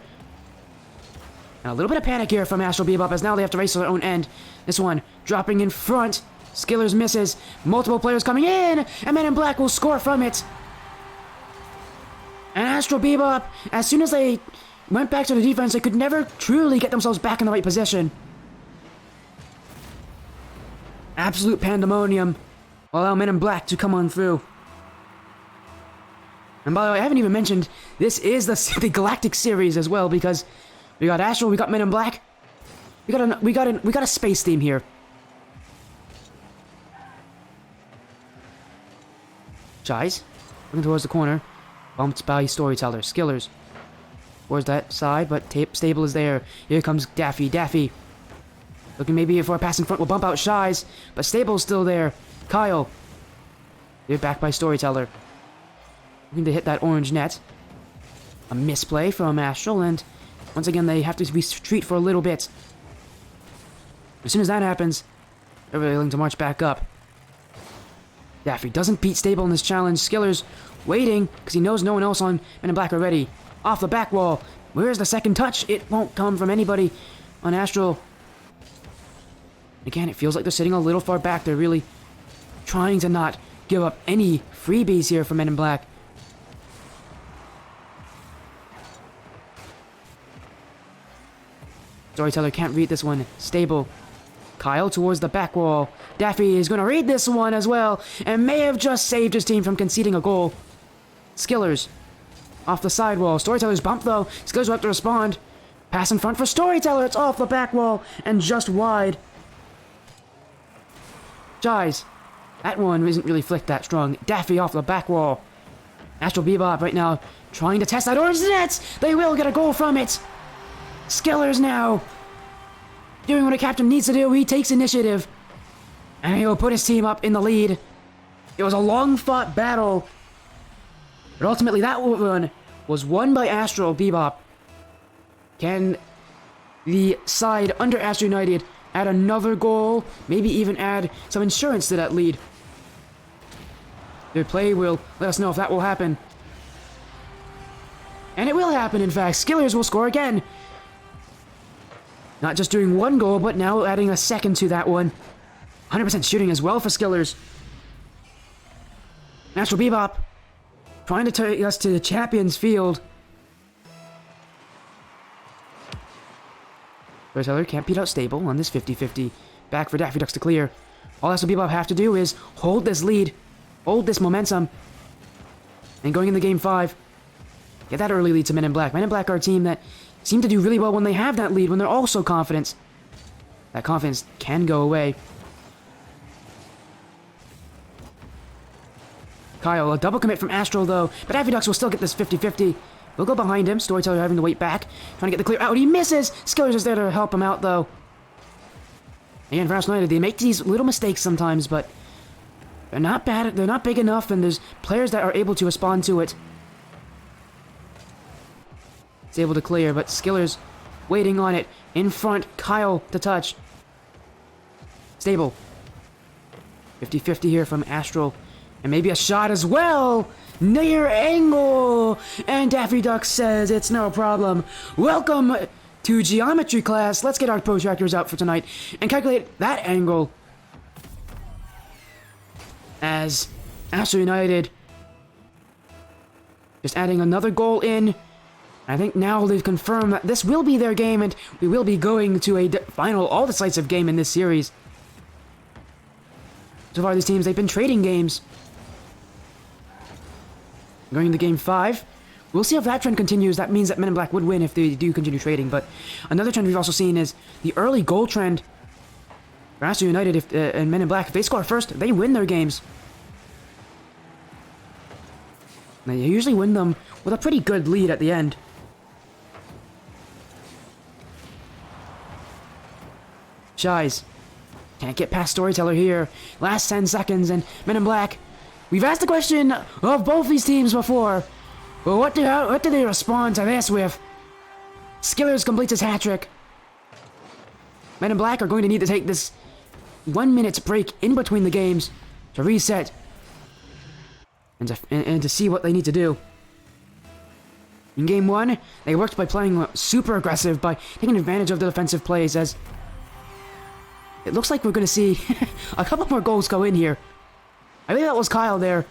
And a little bit of panic here from Astral Bebop, as now they have to race to their own end. This one dropping in front. Skillers misses. Multiple players coming in, and Men in Black will score from it. And Astral Bebop, as soon as they went back to the defense, they could never truly get themselves back in the right position. Absolute pandemonium. Allow Men in Black to come on through. And by the way, I haven't even mentioned, this is the Galactic series as well, because we got Astral, we got Men in Black. We got a space theme here. Chais, looking towards the corner. Bumped by Storyteller. Skillers. Towards that side, but Stable is there. Here comes Daffy. Daffy. Looking maybe for a pass in front will bump out Chais, but Stable's still there. Kyle. They're back by Storyteller. Looking to hit that orange net. A misplay from Astral, and once again they have to retreat for a little bit. As soon as that happens, they're willing to march back up. Daffy doesn't beat Stable in this challenge. Skiller's waiting, because he knows no one else on Men in Black are ready. Off the back wall. Where's the second touch? It won't come from anybody on Astral. Again, it feels like they're sitting a little far back. They're really trying to not give up any freebies here for Men in Black. Storyteller can't read this one. Stable. Kyle towards the back wall. Daffy is going to read this one as well, and may have just saved his team from conceding a goal. Skillers. Off the side wall. Storyteller's bumped though. Skillers will have to respond. Pass in front for Storyteller. It's off the back wall and just wide. Chais. That one isn't really flicked that strong. Daffy off the back wall. Astral Bebop right now trying to test that orange net. They will get a goal from it. Skillers now doing what a captain needs to do. He takes initiative, and he'll put his team up in the lead. It was a long-fought battle, but ultimately that one was won by Astral Bebop. Can the side under Astral United add another goal? Maybe even add some insurance to that lead? Their play will let us know if that will happen. And it will happen, in fact. Skillers will score again. Not just doing one goal, but now adding a second to that one. 100% shooting as well for Skillers. Astral Bebop trying to take us to the Champions Field. Storyteller can't beat out Stable on this 50-50. Back for Daffy Ducks to clear. All Astral Bebop have to do is hold this lead, hold this momentum, and going into Game 5, get that early lead to Men in Black. Men in Black are a team that seem to do really well when they have that lead, when they're also confident. That confidence can go away. Kyle, a double commit from Astral though, but Daffy Ducks will still get this 50-50. We'll go behind him. Storyteller having to wait back, trying to get the clear out. He misses! Skillers is there to help him out though. Again, for Astral United, they make these little mistakes sometimes, but they're not bad. They're not big enough, and there's players that are able to respond to it. It's able to clear, but Skillers waiting on it. In front, Kyle to touch. Stable. 50-50 here from Astral. And maybe a shot as well! Near angle! And Daffy Duck says it's no problem. Welcome to geometry class. Let's get our protractors out for tonight and calculate that angle. As Astral United just adding another goal in. I think now they've confirmed that this will be their game, and we will be going to a final all-decisive game in this series. So far, these teams, they've been trading games. Going into Game 5, we'll see if that trend continues. That means that Men in Black would win if they do continue trading, but another trend we've also seen is the early goal trend. For Astral United and Men in Black, if they score first, they win their games. They usually win them with a pretty good lead at the end. Chais. Can't get past Storyteller here. Last 10 seconds, and Men in Black. We've asked the question of both these teams before. But what do they respond to this with? Skillers completes his hat-trick. Men in Black are going to need to take this 1 minute break in between the games to reset and to see what they need to do. In Game 1, they worked by playing super aggressive, by taking advantage of the defensive plays, as it looks like we're going to see a couple more goals go in here. I think that was Kyle there.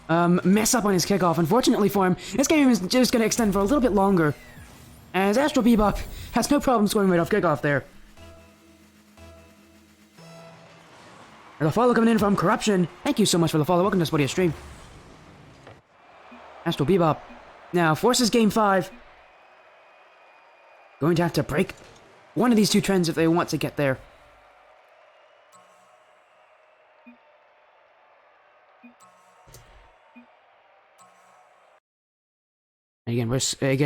Mess up on his kickoff. Unfortunately for him, this game is just going to extend for a little bit longer, as Astral Bebop has no problem scoring right off kickoff there. And the follow coming in from Corruption. Thank you so much for the follow. Welcome to Spodia Stream. Astral Bebop now forces Game 5. Going to have to break one of these two trends if they want to get there. Again,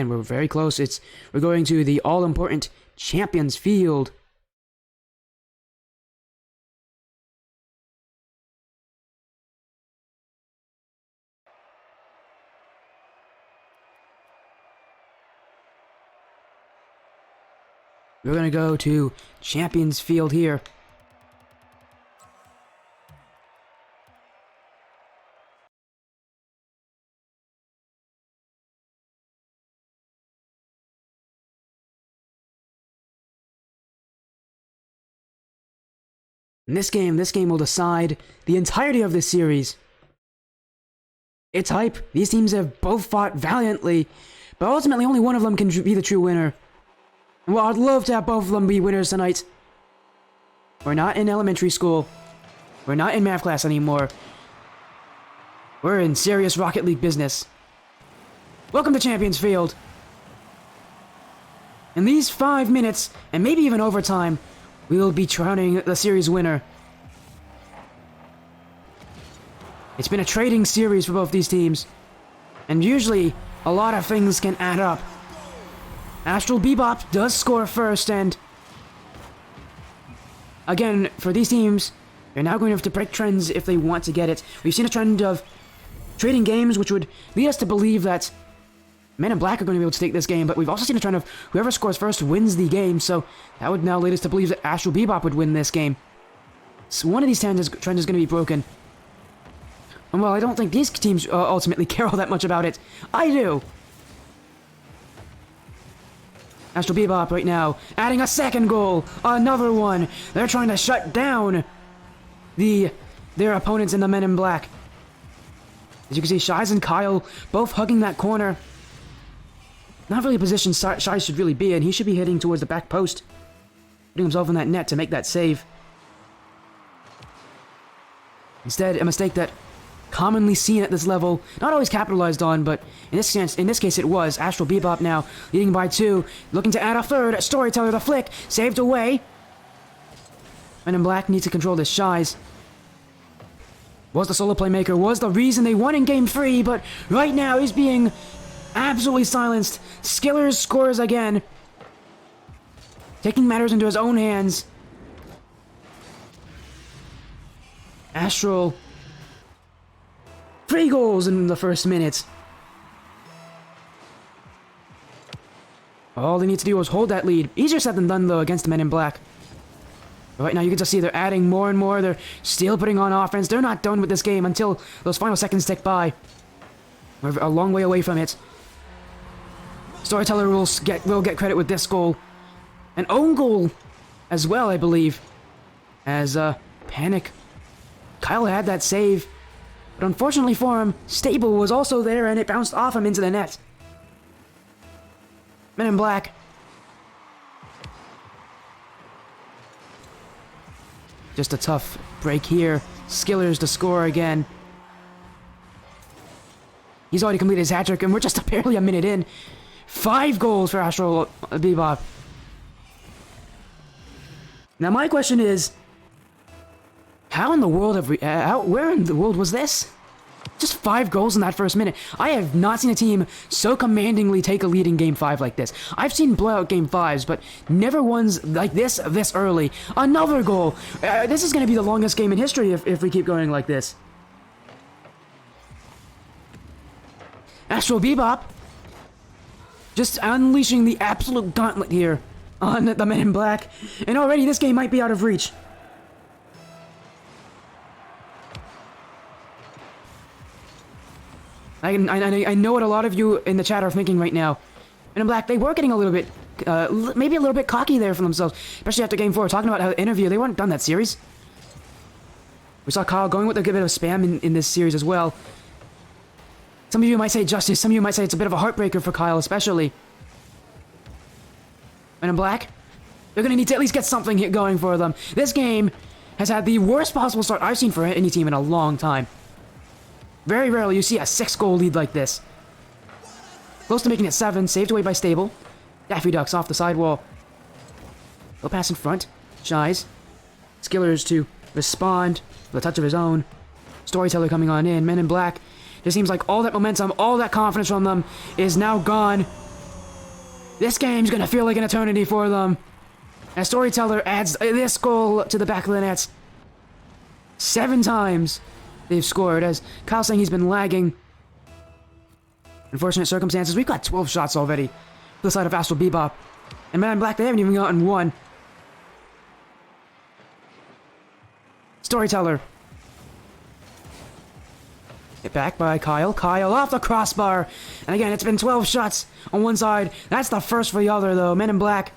we're very close. We're going to the all-important Champions Field. We're gonna go to Champions Field here. And this game will decide the entirety of this series. It's hype. These teams have both fought valiantly, but ultimately only one of them can be the true winner. And well, I'd love to have both of them be winners tonight. We're not in elementary school. We're not in math class anymore. We're in serious Rocket League business. Welcome to Champions Field. In these 5 minutes, and maybe even overtime, we will be crowning the series winner. It's been a trading series for both these teams, and usually a lot of things can add up. Astral Bebop does score first, and again, for these teams, they're now going to have to break trends if they want to get it. We've seen a trend of trading games, which would lead us to believe that Men in Black are going to be able to take this game, but we've also seen a trend of whoever scores first wins the game, so that would now lead us to believe that Astral Bebop would win this game. So one of these trends is going to be broken. And well, I don't think these teams ultimately care all that much about it. I do! Astral Bebop right now, adding a second goal! Another one! They're trying to shut down their opponents in the Men in Black. As you can see, Shies and Kyle both hugging that corner. Not really a position Shies should really be in. He should be heading towards the back post, putting himself in that net to make that save. Instead, a mistake that commonly seen at this level, not always capitalized on, but in this case it was. Astral Bebop now leading by 2, looking to add a third. Storyteller, the flick, saved away. Men in Black needs to control this. Shies was the solo playmaker, was the reason they won in Game 3, but right now he's being absolutely silenced. Skillers scores again, taking matters into his own hands. Astral, 3 goals in the first minute. All they need to do is hold that lead. Easier said than done, though, against the Men in Black. Right now, you can just see they're adding more and more. They're still putting on offense. They're not done with this game until those final seconds tick by. We're a long way away from it. Storyteller will get credit with this goal. An own goal as well, I believe. As, Panic. Kyle had that save. But unfortunately for him, Stable was also there and it bounced off him into the net. Men in Black. Just a tough break here. Skillers to score again. He's already completed his hat-trick, and we're just barely a minute in. 5 goals for Astral Bebop. Now my question is, how in the world have we... where in the world was this? Just 5 goals in that first minute. I have not seen a team so commandingly take a lead in Game 5 like this. I've seen blowout Game 5s, but never ones like this early. Another goal! This is going to be the longest game in history if we keep going like this. Astral Bebop just unleashing the absolute gauntlet here on the Men in Black. And already this game might be out of reach. I know what a lot of you in the chat are thinking right now. Men in Black, they were getting a little bit, maybe a little bit cocky there for themselves, especially after Game 4, talking about how the interview, they weren't done that series. We saw Kyle going with a good bit of spam in this series as well. Some of you might say justice, some of you might say it's a bit of a heartbreaker for Kyle, especially. Men in Black, they're going to need to at least get something going for them. This game has had the worst possible start I've seen for any team in a long time. Very rarely you see a 6-goal lead like this. Close to making it 7, saved away by Stable. Daffy Ducks off the sidewall. Low pass in front. Shies. Skillers to respond with a touch of his own. Storyteller coming on in. Men in Black It seems like all that momentum, all that confidence from them is now gone. This game's gonna feel like an eternity for them. As Storyteller adds this goal to the back of the net. 7 times they've scored, as Kyle's saying he's been lagging. Unfortunate circumstances. We've got 12 shots already to the side of Astral Bebop. And Man in Black, they haven't even gotten one. Storyteller. Hit back by Kyle. Kyle off the crossbar. And again, it's been 12 shots on one side. That's the first for the other, though. Men in Black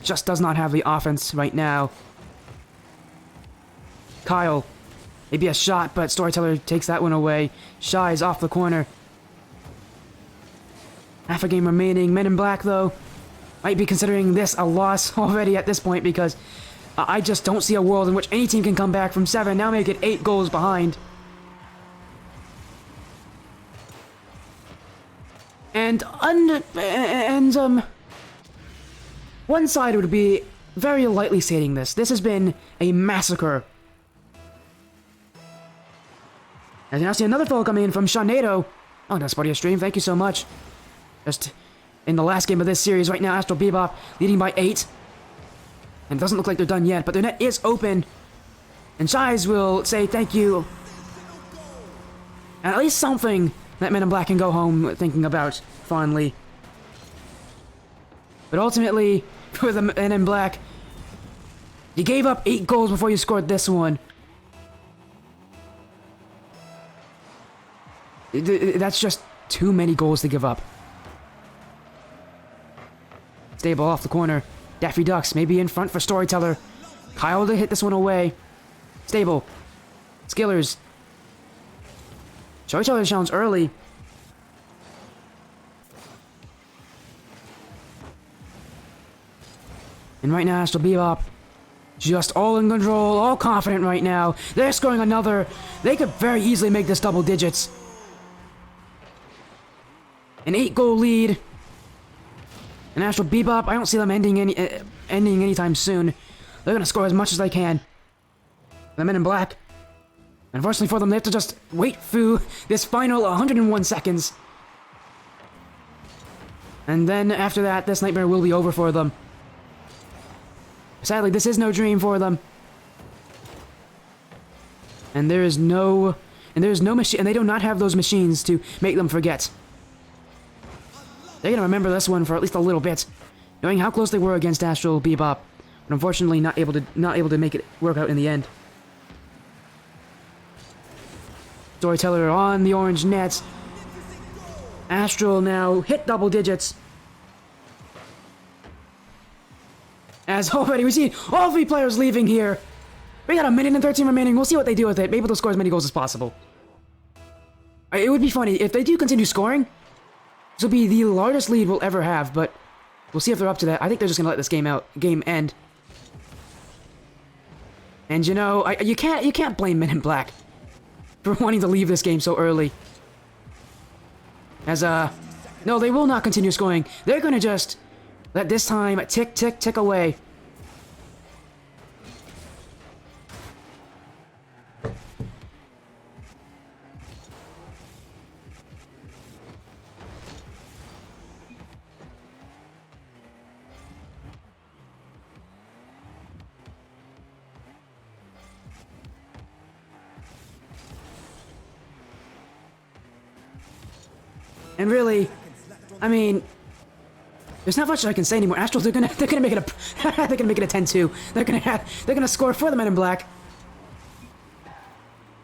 just does not have the offense right now. Kyle. Maybe a shot, but Storyteller takes that one away. Shies off the corner. Half a game remaining. Men in Black, though, might be considering this a loss already at this point, because I just don't see a world in which any team can come back from 7, now make it 8 goals behind. And one side would be very lightly stating this. This has been a massacre. And now see another follow coming in from Sharnado. Oh, that's part of your stream. Thank you so much. Just in the last game of this series right now, Astral Bebop leading by 8. And it doesn't look like they're done yet, but their net is open. And Shies will say thank you. And at least something that Men in Black can go home thinking about fondly. But ultimately, for the Men in Black, you gave up 8 goals before you scored this one. That's just too many goals to give up. Stable off the corner. Daffy Ducks maybe in front for Storyteller. Kyle to hit this one away. Stable. Skillers. Storyteller challenge early. And right now, Astral Bebop just all in control, all confident right now. They're scoring another. They could very easily make this double digits. An 8-goal lead. And Astral Bebop, I don't see them ending anytime soon. They're gonna score as much as they can. The Men in Black, unfortunately for them, they have to just wait through this final 101 seconds. And then after that, this nightmare will be over for them. Sadly, this is no dream for them. And there is no machine, and they do not have those machines to make them forget. They're gonna remember this one for at least a little bit, knowing how close they were against Astral Bebop, but unfortunately not able to make it work out in the end. Storyteller on the orange net. Astral now hit double digits. As already we see all 3 players leaving here. We got 1:13 remaining. We'll see what they do with it. Maybe they'll score as many goals as possible. It would be funny if they do continue scoring. This will be the largest lead we'll ever have, but we'll see if they're up to that. I think they're just gonna let this game end. And you know, you can't blame Men in Black for wanting to leave this game so early. As no, they will not continue scoring. They're gonna just let this time tick away. And really, I mean, there's not much I can say anymore. Astral, they're gonna make it a they're gonna make it a 10-2. They're gonna score for the Men in Black.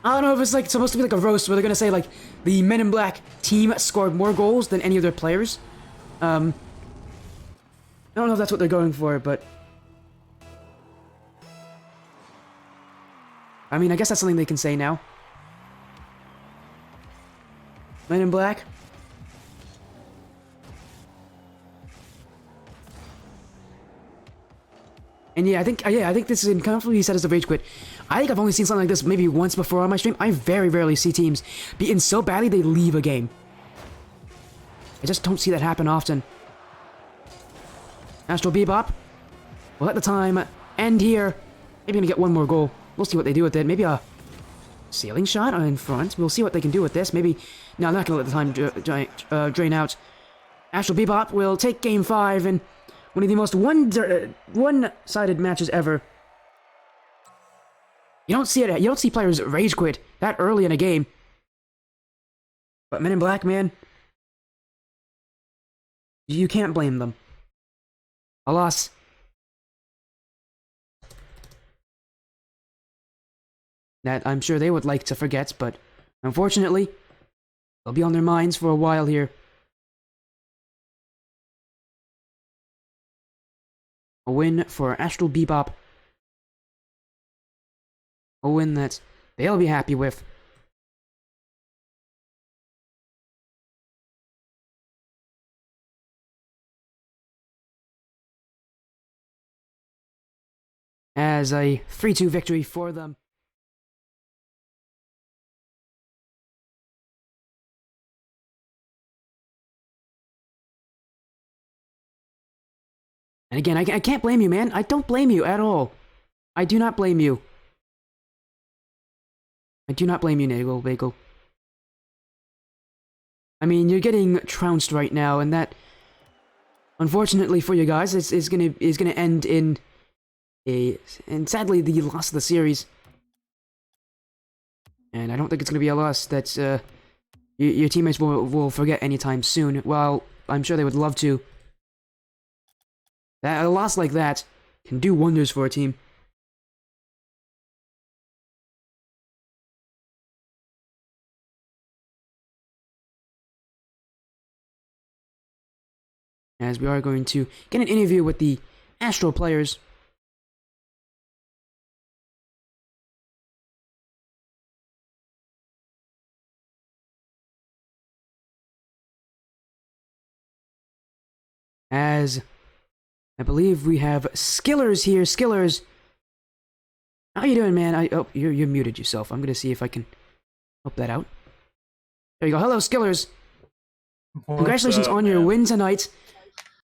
I don't know if it's like supposed to be like a roast where they're gonna say like the Men in Black team scored more goals than any of their players. I don't know if that's what they're going for, but I mean, I guess that's something they can say now. Men in Black. And yeah, I think this is comfortably set as a rage quit. I think I've only seen something like this maybe once before on my stream. I very rarely see teams beaten so badly they leave a game. I just don't see that happen often. Astral Bebop will let the time end here. Maybe gonna get one more goal. We'll see what they do with it. Maybe a Sailing shot in front. We'll see what they can do with this. Maybe... No, I'm not going to let the time drain out. Astral Bebop will take Game 5 in one of the most one-sided matches ever. You don't see it. You don't see players rage quit that early in a game. But Men in Black, man, you can't blame them. A loss. That I'm sure they would like to forget, but unfortunately, they'll be on their minds for a while here. A win for Astral Bebop. A win that they'll be happy with. As a 3-2 victory for them. And again, I can't blame you, man. I don't blame you at all. I do not blame you. I do not blame you, Nagel Bagel. I mean, you're getting trounced right now, and that, unfortunately for you guys, is gonna end in and sadly the loss of the series. And I don't think it's gonna be a loss that your teammates will forget anytime soon. Well, I'm sure they would love to. A loss like that can do wonders for a team. As we are going to get an interview with the Astral players. As I believe we have Skillers here. Skillers, how you doing, man? Oh, you're muted yourself. I'm gonna see if I can help that out. There you go. Hello, Skillers. Congratulations on your win tonight.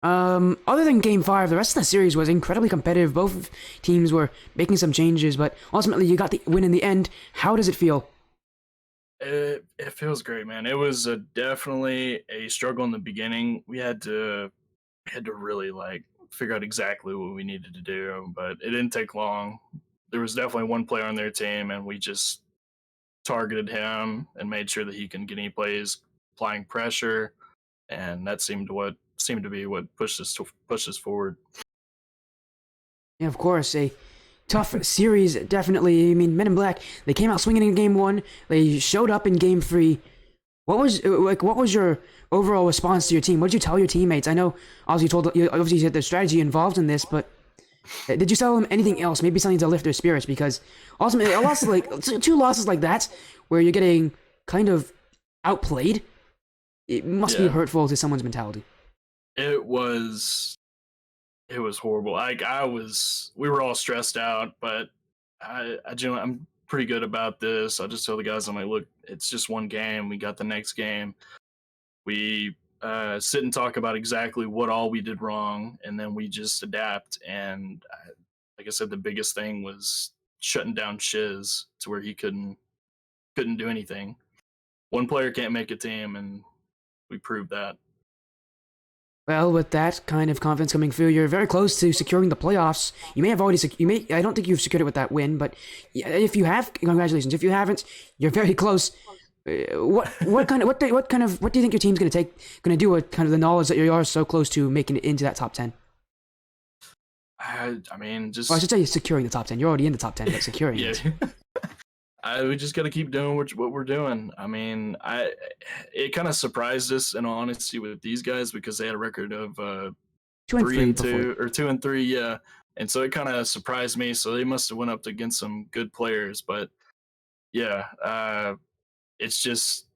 Other than Game 5, the rest of the series was incredibly competitive. Both teams were making some changes, but ultimately you got the win in the end. How does it feel? It feels great, man. It was definitely a struggle in the beginning. We had to really figure out exactly what we needed to do, but it didn't take long. There was definitely one player on their team, and we just targeted him and made sure that he couldn't get any plays, applying pressure, and that seemed to be what pushed us forward. Yeah, of course, a tough series, definitely. I mean, Men in Black, they came out swinging in Game 1, they showed up in Game 3. What was your overall response to your team? What did you tell your teammates? I know, obviously you had the strategy involved in this, but did you tell them anything else? Maybe something to lift their spirits, because ultimately, a loss two losses like that, where you're getting kind of outplayed, it must be hurtful to someone's mentality. It was horrible. We were all stressed out, but I'm pretty good about this. I just tell the guys, I'm like, look, it's just one game. We got the next game. We sit and talk about exactly what all we did wrong, and then we just adapt. And like I said, the biggest thing was shutting down Shiz to where he couldn't do anything. One player can't make a team, and we proved that. Well, with that kind of confidence coming through, you're very close to securing the playoffs. You may have already I don't think you've secured it with that win, but if you have, congratulations. If you haven't, you're very close. What do you think your team's going to do with kind of the knowledge that you are so close to making it into that top 10? I mean, just... Well, I should say securing the top 10. You're already in the top 10, but securing it. We just got to keep doing what we're doing. I mean, it kind of surprised us, in all honesty, with these guys, because they had a record of 3-2 or 2-3, yeah. And so it kind of surprised me. So they must have went up against some good players, but yeah, it's just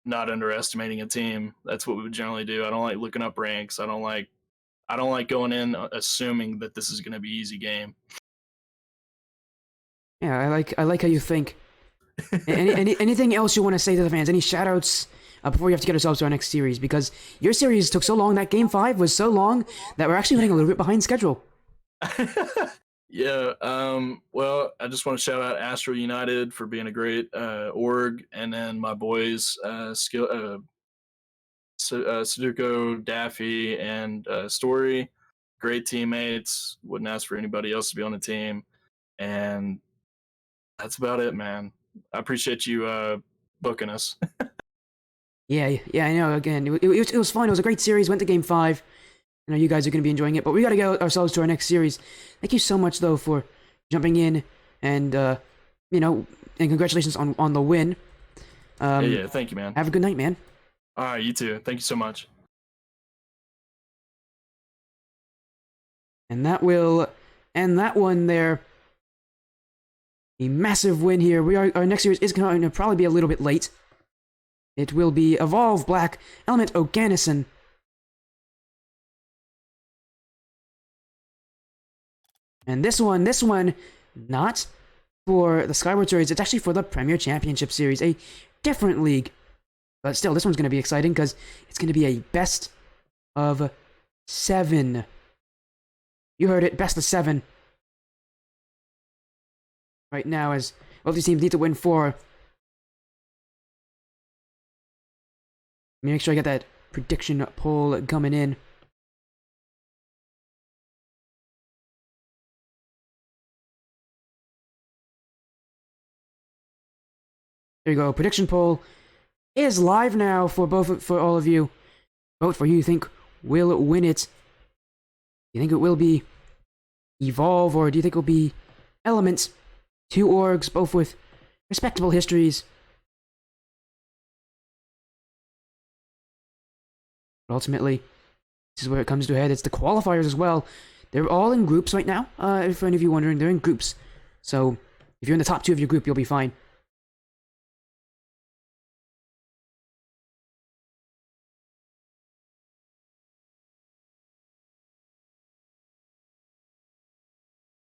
not underestimating a team. That's what we would generally do. I don't like looking up ranks. I don't like going in assuming that this is going to be an easy game. Yeah, I like how you think. Anything else you want to say to the fans? Any shoutouts before we have to get ourselves to our next series? Because your series took so long. That Game 5 was so long that we're actually running a little bit behind schedule. Yeah. Well, I just want to shout out Astral United for being a great org, and then my boys, Sudoku, Daffy, and Story. Great teammates. Wouldn't ask for anybody else to be on the team, and that's about it, man. I appreciate you booking us. Yeah, yeah, I know. Again, it was fun. It was a great series. Went to Game 5. I know you guys are going to be enjoying it, but we got to get ourselves to our next series. Thank you so much, though, for jumping in and, you know, and congratulations on the win. Yeah, thank you, man. Have a good night, man. All right, you too. Thank you so much. And that will end that one there. A massive win here. Our next series is going to probably be a little bit late. It will be Evolve Black Element Oganesson. And this one, not for the Skyward series. It's actually for the Premier Championship series, a different league. But still, this one's going to be exciting because it's going to be a best of 7. You heard it, best of 7. Right now, as both these teams need to win 4. Let me make sure I get that prediction poll coming in. There you go. Prediction poll is live now for all of you. Vote for who you think will win it. Do you think it will be Evolve, or do you think it will be Elements? 2 orgs, both with respectable histories. But ultimately, this is where it comes to a head. It's the qualifiers as well. They're all in groups right now. If any of you wondering, they're in groups. So if you're in the top 2 of your group, you'll be fine.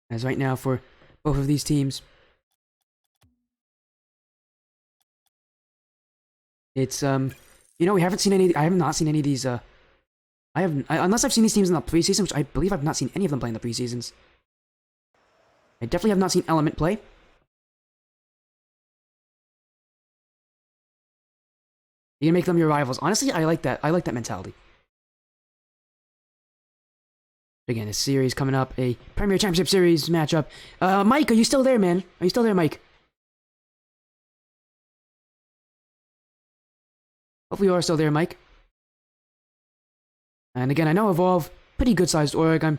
As right now for both of these teams, it's we haven't seen any. I have not seen any of these. Unless I've seen these teams in the preseason, which I believe I've not seen any of them play in the preseasons. I definitely have not seen Element play. You can make them your rivals. Honestly, I like that. I like that mentality. Again, this series coming up, a Premier Championship Series matchup. Mike, are you still there, man? Are you still there, Mike? Hopefully you are still there, Mike. And again, I know Evolve, pretty good sized org.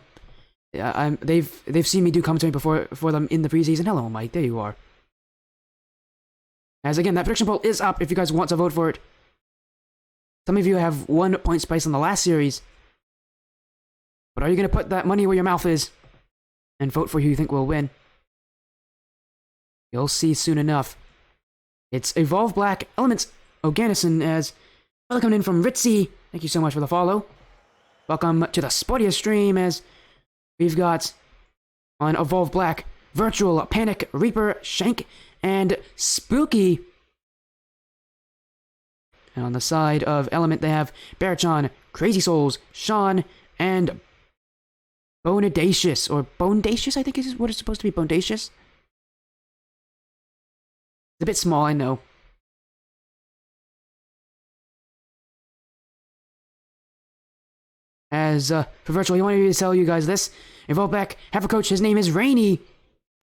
They've seen me do commentary before for them in the preseason. Hello, Mike. There you are. As again, that prediction poll is up if you guys want to vote for it. Some of you have 1 point spice on the last series. But are you going to put that money where your mouth is and vote for who you think will win? You'll see soon enough. It's Evolve Black Elements Oganesson as welcome in from Ritzy. Thank you so much for the follow. Welcome to the Sportiest stream as we've got on Evolve Black Virtual, Panic, Reaper, Shank, and Spooky. And on the side of Element, they have Bearchan, Crazy Souls, Sean, and Bonadacious, or Bondacious, I think is what it's supposed to be, Bondacious. It's a bit small, I know. As, for Virtual, he wanted me to tell you guys this. Evolve Black have a coach, his name is Rainy.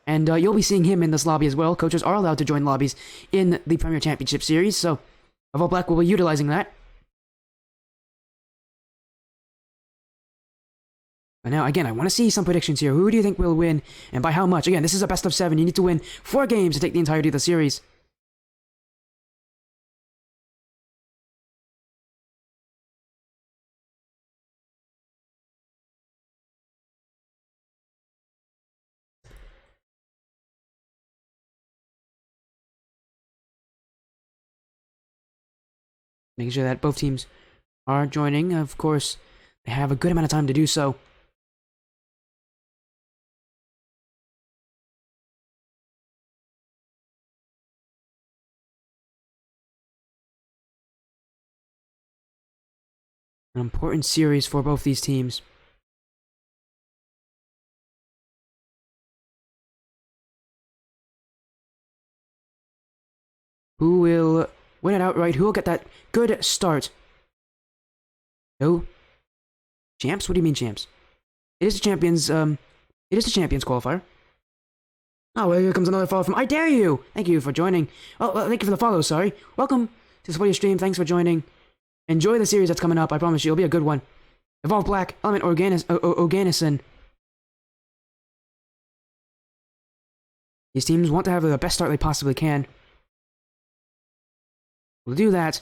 And you'll be seeing him in this lobby as well. Coaches are allowed to join lobbies in the Premier Championship Series, so Evolve Black will be utilizing that. But now, again, I want to see some predictions here. Who do you think will win, and by how much? Again, this is a best of 7. You need to win 4 games to take the entirety of the series. Making sure that both teams are joining. Of course, they have a good amount of time to do so. An important series for both these teams. Who will win it outright? Who will get that good start? No? Champs? What do you mean champs? It is the champions, it is the champions qualifier. Oh, well, here comes another follow from I Dare You! Thank you for joining. Well, thank you for the follow, sorry. Welcome to support your stream, thanks for joining. Enjoy the series that's coming up, I promise you, it'll be a good one. Evolve Black, Element Oganesson. These teams want to have the best start they possibly can. We'll do that.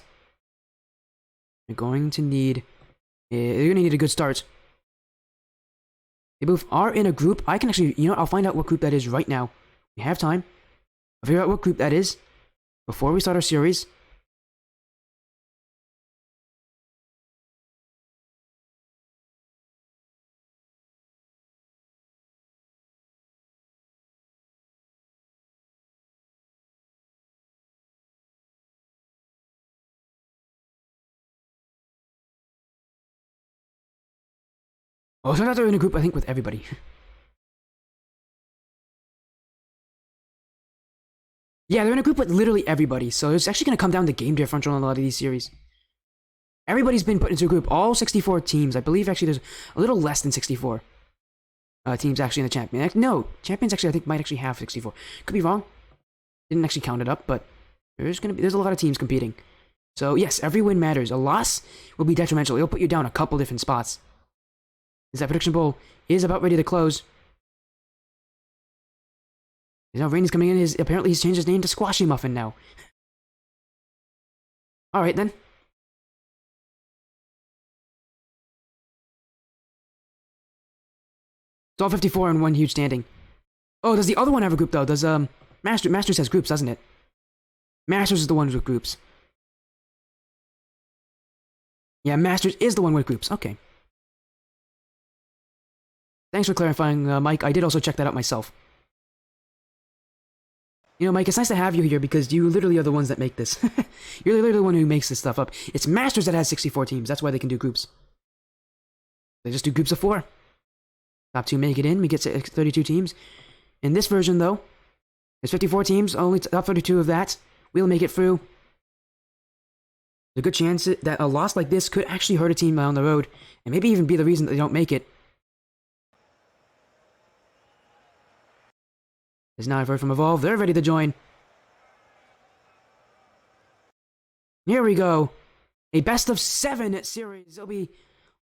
They're going to need a good start. They both are in a group. I can actually, you know what, I'll find out what group that is right now. We have time. I'll figure out what group that is before we start our series. Oh, so now they're in a group, I think, with everybody. Yeah, they're in a group with literally everybody, so it's actually going to come down to game differential in a lot of these series. Everybody's been put into a group, all 64 teams. I believe actually there's a little less than 64 teams actually in the champion. No, champions actually I think might actually have 64. Could be wrong. Didn't actually count it up, but there's a lot of teams competing. So yes, every win matters. A loss will be detrimental. It'll put you down a couple different spots. As that prediction bowl is about ready to close. Now Rainey's coming in. Apparently he's changed his name to Squashy Muffin now. Alright then. 54 in one huge standing. Oh, does the other one have a group though? Does Masters has groups, doesn't it? Masters is the one with groups. Yeah, Masters is the one with groups. Okay. Thanks for clarifying, Mike. I did also check that out myself. You know, Mike, it's nice to have you here because you literally are the ones that make this. You're literally the one who makes this stuff up. It's Masters that has 64 teams. That's why they can do groups. They just do groups of 4. Top 2 make it in. We get 32 teams. In this version, though, there's 54 teams. Only top 32 of that will make it through. There's a good chance that a loss like this could actually hurt a team down the road, and maybe even be the reason that they don't make it. As now I've heard from Evolve, they're ready to join. Here we go. A best of 7 series. It'll be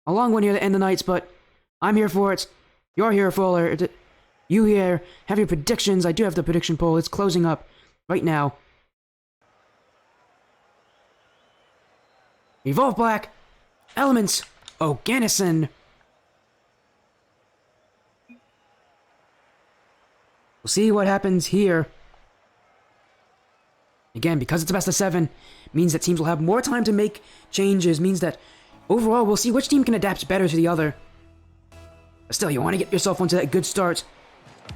a long one here to end the nights, but I'm here for it. You're here for it. You here have your predictions. I do have the prediction poll. It's closing up right now. Evolve Black. Elements. Oganesson. We'll see what happens here. Again, because it's a best of 7, means that teams will have more time to make changes, means that overall we'll see which team can adapt better to the other. But still, you want to get yourself onto that good start.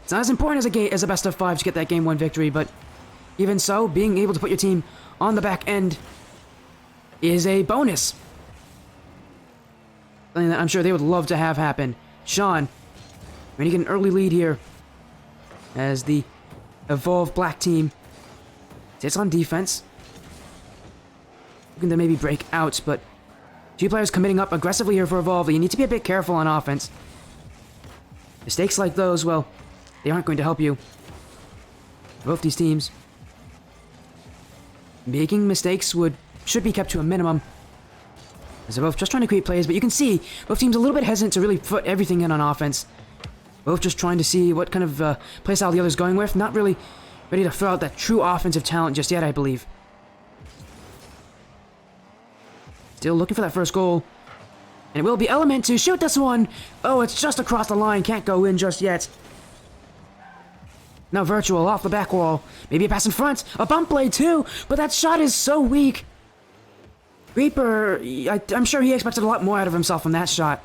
It's not as important as a best of 5 to get that game 1 victory, but even so, being able to put your team on the back end is a bonus. Something that I'm sure they would love to have happen. Sean, when you get an early lead here, as the Evolve Black team sits on defense. Looking to maybe break out, but 2 players committing up aggressively here for Evolve. You need to be a bit careful on offense. Mistakes like those, well, they aren't going to help you. Both these teams making mistakes should be kept to a minimum. As they're both just trying to create plays, but you can see both teams a little bit hesitant to really put everything in on offense. Both just trying to see what kind of play style the other's going with. Not really ready to throw out that true offensive talent just yet, I believe. Still looking for that first goal. And it will be Element to shoot this one. Oh, it's just across the line. Can't go in just yet. Now Virtual off the back wall. Maybe a pass in front. A bump blade too. But that shot is so weak. Reaper, I'm sure he expected a lot more out of himself from that shot.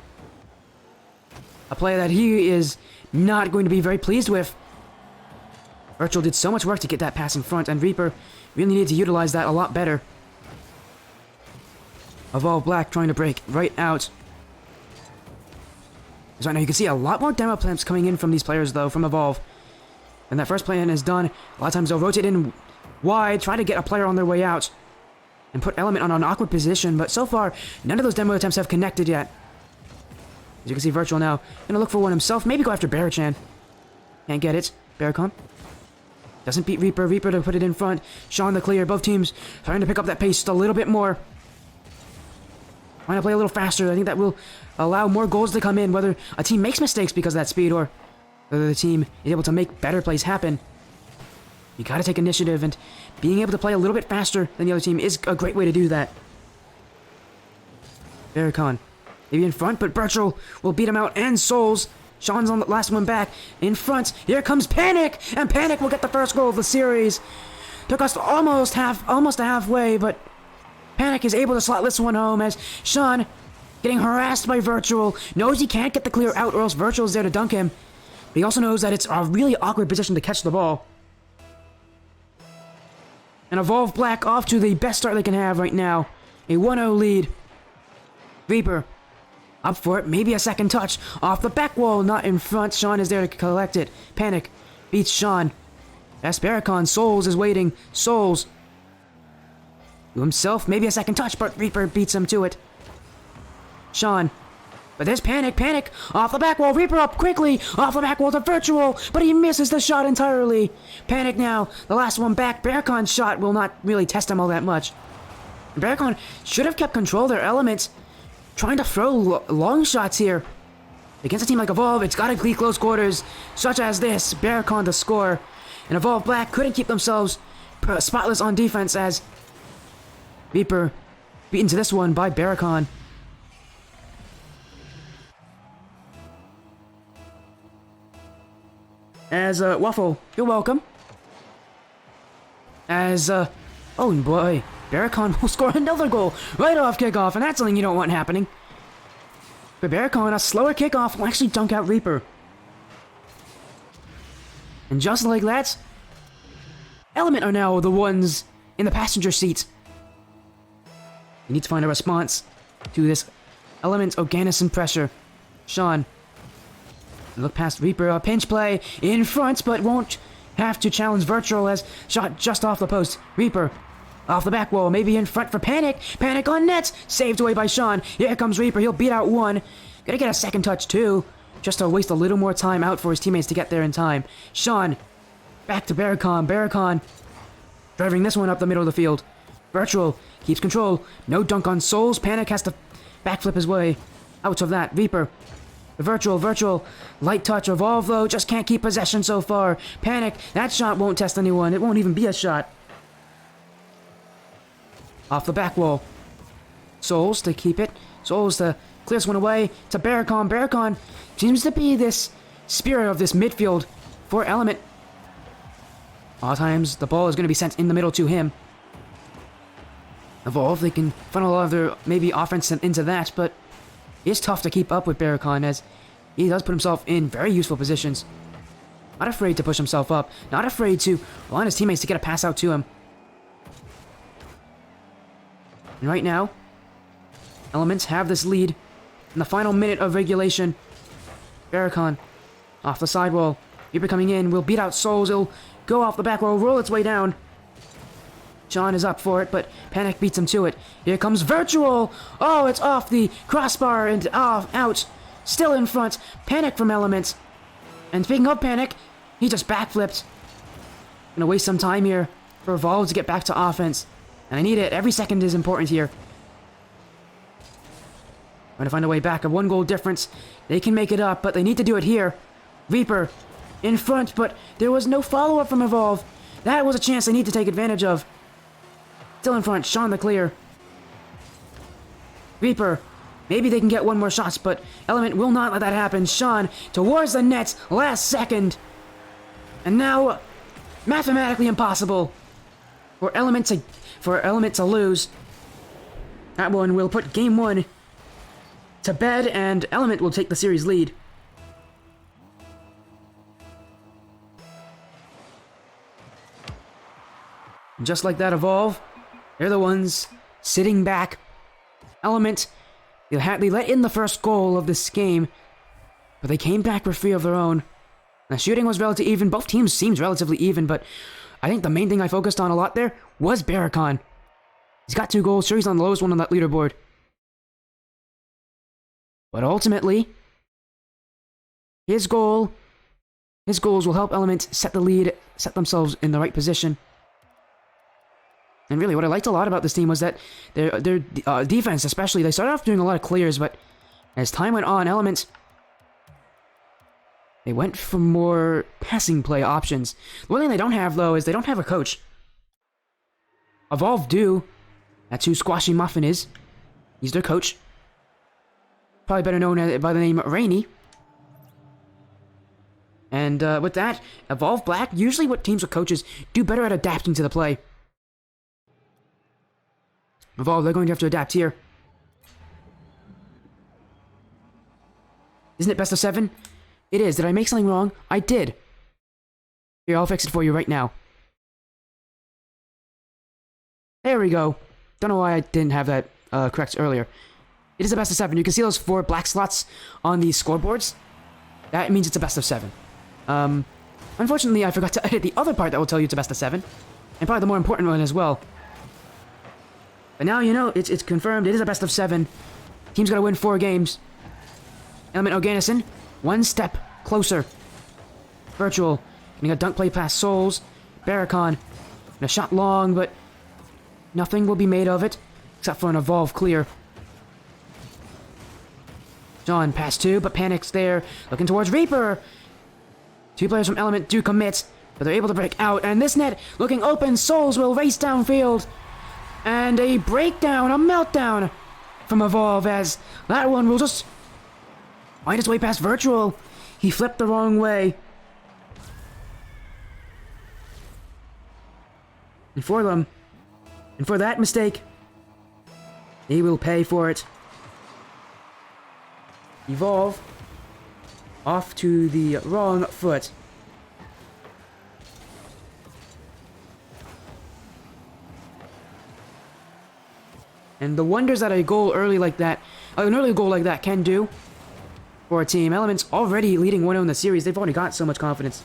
A play that he is not going to be very pleased with. Virtual did so much work to get that pass in front, and Reaper really needed to utilize that a lot better. Evolve Black trying to break right out. So right now you can see a lot more demo plants coming in from these players, though, from Evolve. And that first plan is done. A lot of times they'll rotate in wide, try to get a player on their way out, and put Element on an awkward position, but so far, none of those demo attempts have connected yet. As you can see, Virtual now gonna look for one himself, maybe go after Barachan. Can't get it. Baracon doesn't beat Reaper. Reaper to put it in front. Sean the clear. Both teams trying to pick up that pace just a little bit more. Trying to play a little faster. I think that will allow more goals to come in, whether a team makes mistakes because of that speed or whether the team is able to make better plays happen. You gotta take initiative, and being able to play a little bit faster than the other team is a great way to do that. Baracon maybe in front, but Virtual will beat him out, and Souls. Sean's on the last one back. In front, here comes Panic! And Panic will get the first goal of the series. Took us almost halfway, but Panic is able to slot this one home as Sean, getting harassed by Virtual, knows he can't get the clear out or else Virtual's there to dunk him. But he also knows that it's a really awkward position to catch the ball. And Evolve Black off to the best start they can have right now. A 1-0 lead. Reaper up for it, maybe a second touch. Off the back wall, not in front. Sean is there to collect it. Panic beats Sean. That's Baracon. Souls is waiting. Souls to himself, maybe a second touch, but Reaper beats him to it. Sean. But there's Panic. Panic off the back wall. Reaper up quickly. Off the back wall to Virtual, but he misses the shot entirely. Panic now. The last one back. Baracon's shot will not really test him all that much. Baracon should have kept control of their elements. Trying to throw long shots here. Against a team like Evolve, it's gotta be close quarters, such as this. Baracon to score. And Evolve Black couldn't keep themselves spotless on defense as Reaper beaten to this one by Baracon. As, Waffle, you're welcome. As, oh boy, Baracon will score another goal right off kickoff, and that's something you don't want happening. But Baracon, a slower kickoff, will actually dunk out Reaper. And just like that, Element are now the ones in the passenger seat. You need to find a response to this Element Oganesson pressure. Sean, look past Reaper, a pinch play in front, but won't have to challenge Virtual as shot just off the post. Reaper off the back wall, maybe in front for Panic. Panic on net, saved away by Sean. Here comes Reaper, he'll beat out one. Gonna get a second touch too, just to waste a little more time out for his teammates to get there in time. Sean, back to Baracon. Baracon driving this one up the middle of the field. Virtual keeps control, no dunk on Souls. Panic has to backflip his way out of that. Reaper, Virtual, light touch. Evolve though, just can't keep possession so far. Panic, that shot won't test anyone, it won't even be a shot. Off the back wall. Souls to keep it. Souls to clear this one away to Baracon. Baracon seems to be this spirit of this midfield for Element. A lot of times the ball is going to be sent in the middle to him. Evolve, they can funnel a lot of their maybe offense into that, but it's tough to keep up with Baracon as he does put himself in very useful positions. Not afraid to push himself up, not afraid to rely on his teammates to get a pass out to him. And right now, Elements have this lead in the final minute of regulation. Baracon off the sidewall. Reaper coming in, will beat out Souls. It'll go off the back wall, roll its way down. Sean is up for it, but Panic beats him to it. Here comes Virtual. Oh, it's off the crossbar and off, out. Still in front. Panic from Elements. And speaking of Panic, he just backflipped. Gonna waste some time here for Evolve to get back to offense. And I need it. Every second is important here. Trying to find a way back. A 1-goal difference. They can make it up, but they need to do it here. Reaper in front, but there was no follow-up from Evolve. That was a chance they need to take advantage of. Still in front. Sean the clear. Reaper. Maybe they can get one more shots, but Element will not let that happen. Sean towards the net. Last second. And now, mathematically impossible for Element to lose. That one will put game 1 to bed, and Element will take the series lead. Just like that, Evolve, they're the ones sitting back. Element, they let in the first goal of this game, but they came back with 3 of their own. The shooting was relatively even. Both teams seemed relatively even, but I think the main thing I focused on a lot there was Barracon. He's got 2 goals, sure he's on the lowest one on that leaderboard. But ultimately, his goals will help Element set the lead, set themselves in the right position. And really, what I liked a lot about this team was that their defense, especially, they started off doing a lot of clears, but as time went on, Element, they went for more passing play options. The one thing they don't have, though, is they don't have a coach. Evolve do. That's who Squashy Muffin is. He's their coach. Probably better known by the name Rainy. And with that, Evolve Black, usually what teams with coaches do better at adapting to the play. Evolve, they're going to have to adapt here. Isn't it best of 7? It is. Did I make something wrong? I did. Here, I'll fix it for you right now. There we go. Don't know why I didn't have that correct earlier. It is a best of 7. You can see those 4 black slots on the scoreboards. That means it's a best of 7. Unfortunately, I forgot to edit the other part that will tell you it's a best of 7. And probably the more important one as well. But now you know, it's confirmed. It is a best of 7. Team's got to win 4 games. Element Oganesson, 1 step closer. Virtual, getting a dunk play past Souls. Barracon, and a shot long, but nothing will be made of it, except for an Evolve clear. John, pass 2, but Panic's there, looking towards Reaper. 2 players from Element do commit, but they're able to break out, and this net, looking open, Souls will race downfield. And a breakdown, a meltdown from Evolve, as that one will just find its way past Virtual. He flipped the wrong way. And for them, and for that mistake, they will pay for it. Evolve off to the wrong foot. And the wonders that a goal early like that, an early goal like that can do for a team. Element's already leading 1-0 in the series. They've already got so much confidence.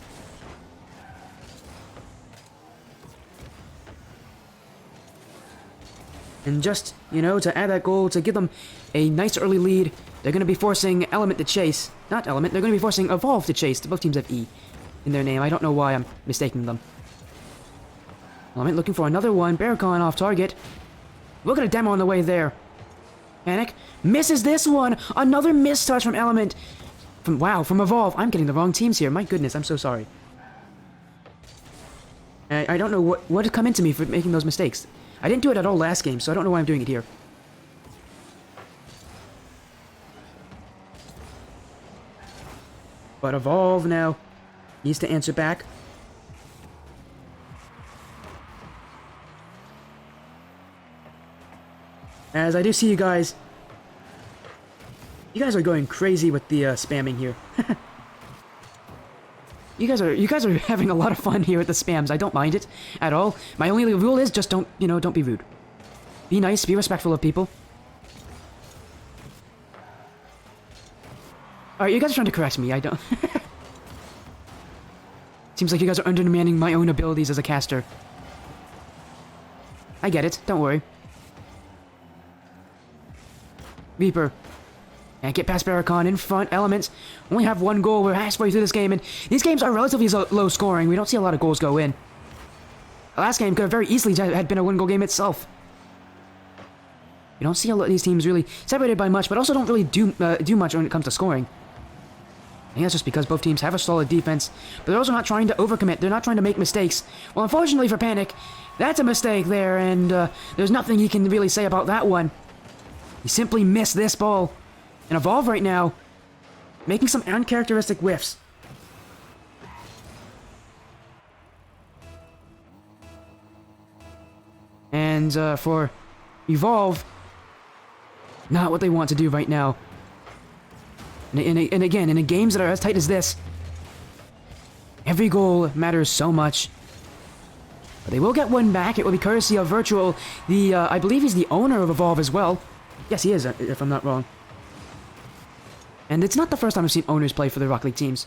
And just, you know, to add that goal, to give them a nice early lead, they're going to be forcing Element to chase. Not Element, they're going to be forcing Evolve to chase. Both teams have E in their name. I don't know why I'm mistaking them. Element looking for another one. Barracon off target. Look at a demo on the way there. Panic misses this one. Another missed touch from Element. From Evolve. I'm getting the wrong teams here. My goodness, I'm so sorry. I don't know what had come into me for making those mistakes. I didn't do it at all last game, so I don't know why I'm doing it here. But Evolve now needs to answer back. As I do see you guys are going crazy with the spamming here. You guys are having a lot of fun here with the spams. I don't mind it at all. My only rule is just don't be rude. Be nice, be respectful of people. Alright, you guys are trying to correct me. I don't... Seems like you guys are undermining my own abilities as a caster. I get it. Don't worry. Reaper. Can't get past Barracon in front. Elements only have 1 goal. We're halfway through this game, and these games are relatively low scoring. We don't see a lot of goals go in. The last game could have very easily had been a 1-goal game itself. You don't see a lot of these teams really separated by much, but also don't really do much when it comes to scoring. I think that's just because both teams have a solid defense, but they're also not trying to overcommit. They're not trying to make mistakes. Well, unfortunately for Panic, that's a mistake there, and there's nothing he can really say about that one. He simply missed this ball. And Evolve right now, making some uncharacteristic whiffs. And for Evolve, not what they want to do right now. And again, in games that are as tight as this, every goal matters so much. But they will get 1 back. It will be courtesy of Virtual. I believe he's the owner of Evolve as well. Yes, he is, if I'm not wrong. And it's not the first time I've seen owners play for the Rocket League teams.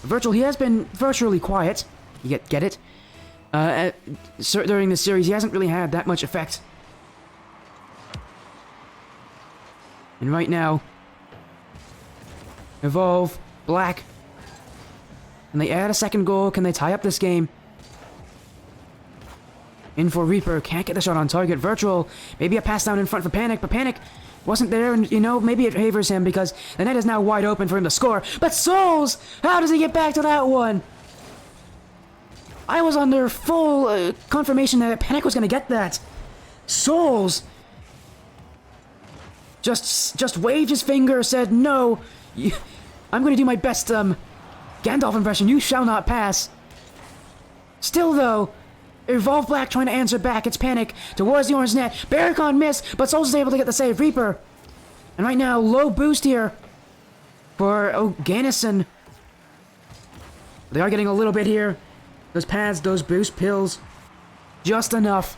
Virtual, he has been virtually quiet. You get it? during this series, he hasn't really had that much effect. And right now, Evolve, Black. Can they add a second goal? Can they tie up this game? In for Reaper, can't get the shot on target. Virtual, maybe a pass down in front for Panic, but Panic wasn't there, and maybe it favors him because the net is now wide open for him to score. But Souls, how does he get back to that one? I was under full confirmation that Panic was going to get that. Souls just waved his finger, said, no, I'm going to do my best Gandalf impression. You shall not pass. Still, though, Evolve Black trying to answer back. It's Panic towards the orange net. Barricon missed, but Souls is able to get the save. Reaper. And right now, low boost here for Oganesson. They are getting a little bit here. Those pads, those boost pills. Just enough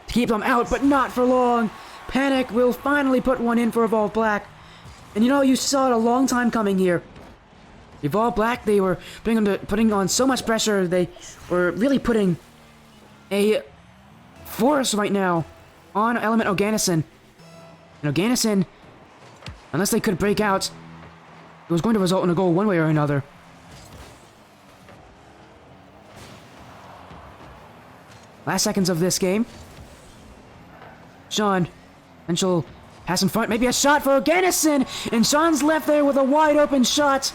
to keep them out, but not for long. Panic will finally put one in for Evolve Black. And you saw it a long time coming here. Evolve Black, they were putting on so much pressure. They were really putting a force right now on Element Oganesson. And Oganesson, unless they could break out, it was going to result in a goal one way or another. Last seconds of this game. Sean, potential pass in front, maybe a shot for Oganesson, and Sean's left there with a wide open shot.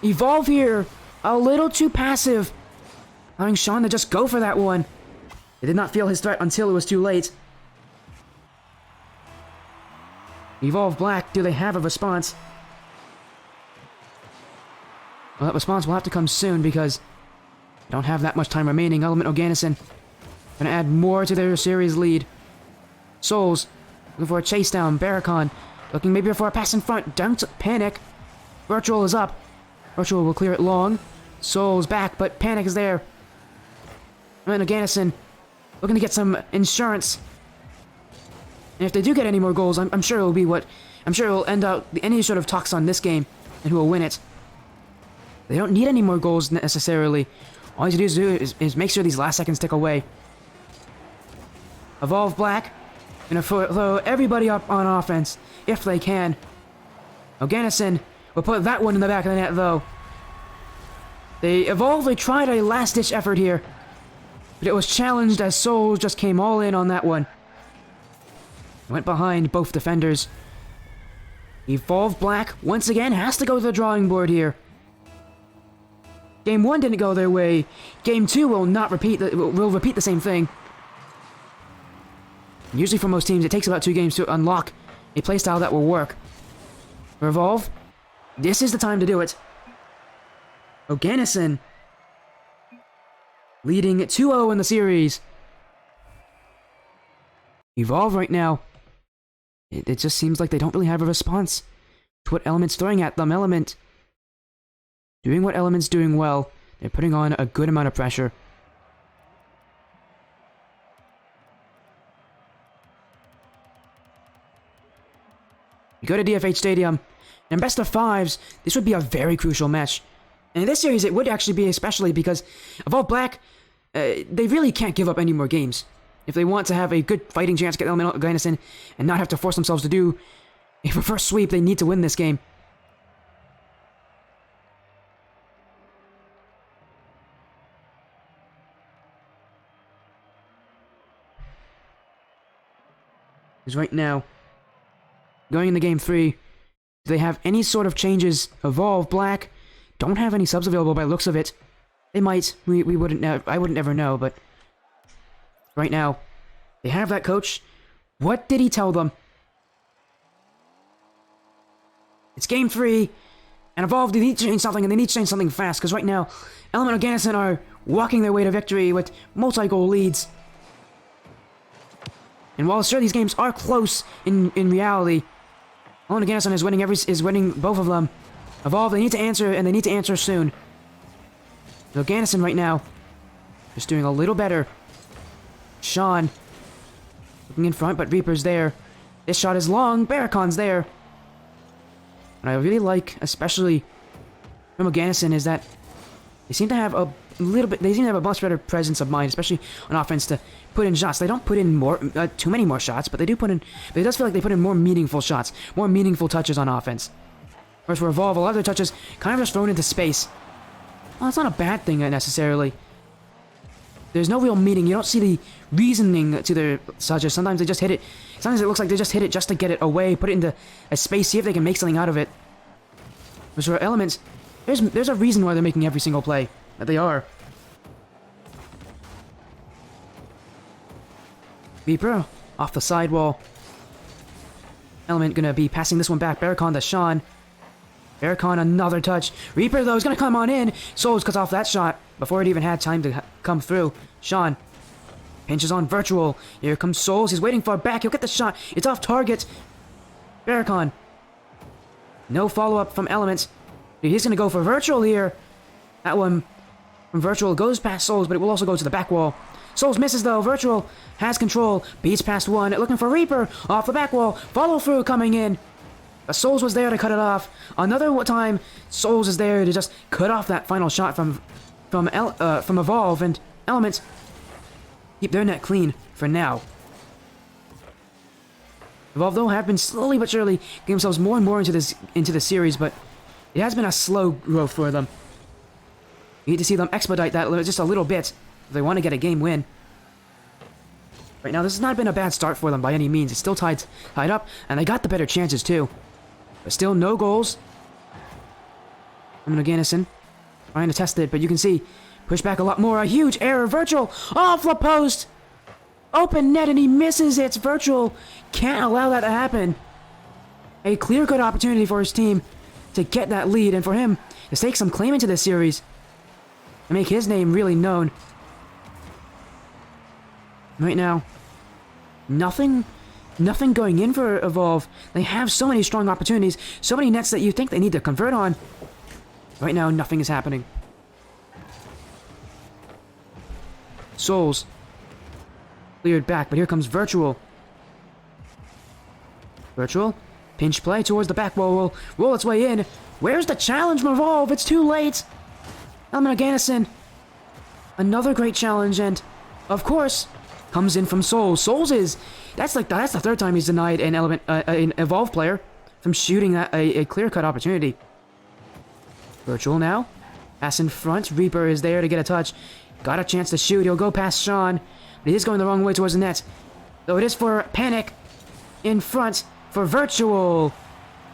Evolve here, a little too passive, allowing Sean to just go for that one. They did not feel his threat until it was too late. Evolve Black, do they have a response? Well, that response will have to come soon because they don't have that much time remaining. Element Oganesson gonna add more to their series lead. Souls looking for a chase down. Barricon looking maybe for a pass in front. Don't panic. Virtual is up. Virtual will clear it long. Souls back, but Panic is there. And Oganesson looking to get some insurance. And if they do get any more goals, I'm sure it'll be I'm sure it'll end out any sort of talks on this game and who will win it. They don't need any more goals necessarily. All you have to do is make sure these last seconds tick away. Evolve Black gonna throw everybody up on offense if they can. Oganesson will put that one in the back of the net though. They tried a last-ditch effort here, but it was challenged as Souls just came all in on that one. Went behind both defenders. Evolve Black once again has to go to the drawing board here. Game 1 didn't go their way. Game 2 will not repeat. Will repeat the same thing. Usually for most teams, it takes about 2 games to unlock a playstyle that will work. For Evolve, this is the time to do it. Oganesson leading 2-0 in the series. Evolve right now, it just seems like they don't really have a response to what Element's throwing at them. Element doing what Element's doing well. They're putting on a good amount of pressure. You go to DFH Stadium, and best of 5s, this would be a very crucial match. And in this series, it would actually be especially because Evolve Black, they really can't give up any more games. If they want to have a good fighting chance to get Element Oganesson and not have to force themselves to do a reverse sweep, they need to win this game. Because right now, going into Game 3, do they have any sort of changes? Evolve Black don't have any subs available by the looks of it. They might. We wouldn't. I wouldn't ever know. But right now, they have that coach. What did he tell them? It's Game 3, and Evolve, they need to change something, and they need to change something fast. Because right now, Element Oganesson are walking their way to victory with multi-goal leads. And while sure these games are close in reality, Element Oganesson is winning both of them. Evolve, they need to answer, and they need to answer soon. Oganesson right now, just doing a little better. Sean, looking in front, but Reaper's there. This shot is long, Barricon's there. What I really like, especially from Oganesson, is that they seem to have a little bit. They seem to have a much better presence of mind, especially on offense, to put in shots. They don't put in too many more shots, but they do put in. But it does feel like they put in more meaningful shots, more meaningful touches on offense. Whereas for Evolve, a lot of their touches kind of just thrown into space. Well, it's not a bad thing necessarily. There's no real meaning. You don't see the reasoning to their touches. Sometimes they just hit it. Sometimes it looks like they just hit it just to get it away, put it into a space, see if they can make something out of it. Whereas for Elements, there's a reason why they're making every single play that they are. Reaper off the sidewall. Element gonna be passing this one back. Barricon to Sean. Barricon, another touch. Reaper, though, is gonna come on in. Souls cuts off that shot before it even had time to come through. Sean pinches on Virtual. Here comes Souls. He's waiting for a back. He'll get the shot. It's off target. Barricon. No follow-up from Elements. He's gonna go for Virtual here. That one from Virtual goes past Souls, but it will also go to the back wall. Souls misses, though. Virtual has control. Beats past one. Looking for Reaper. Off the back wall. Follow through coming in. Souls was there to cut it off. Another time, Souls is there to just cut off that final shot from Evolve, and Elements keep their net clean for now. Evolve, though, have been slowly but surely getting themselves more and more into the series, but it has been a slow growth for them. You need to see them expedite that just a little bit if they want to get a game win. Right now, this has not been a bad start for them by any means. It's still tied up, and they got the better chances too. But still, no goals. From Oganesson trying to test it, but you can see push back a lot more. A huge error. Virtual off the post. Open net, and he misses it. Virtual can't allow that to happen. A clear-cut opportunity for his team to get that lead, and for him to stake some claim into this series and make his name really known. Right now, nothing going in for Evolve. They have so many strong opportunities, so many nets that you think they need to convert on. Right now, nothing is happening. Souls cleared back, but here comes Virtual. Virtual, pinch play towards the back wall, will roll its way in. Where's the challenge from Evolve? It's too late. Element Oganesson, another great challenge, and of course, comes in from Souls. Souls that's the third time he's denied an Evolve player from shooting a clear-cut opportunity. Virtual now, pass in front. Reaper is there to get a touch. Got a chance to shoot. He'll go past Sean, but he is going the wrong way towards the net. Though it is for Panic in front for Virtual.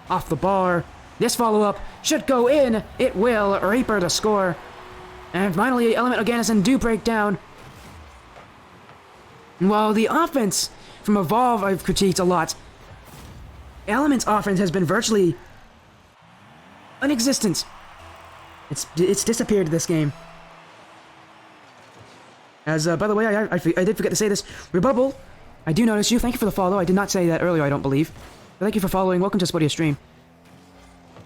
Off the bar. This follow-up should go in. It will. Reaper to score. And finally, Element Oganesson do break down. While the offense from Evolve I've critiqued a lot, Element's offense has been virtually non-existent. It's disappeared this game. As, by the way, I did forget to say this. Rebubble, I do notice you. Thank you for the follow. I did not say that earlier, I don't believe. But thank you for following. Welcome to Spodia Stream.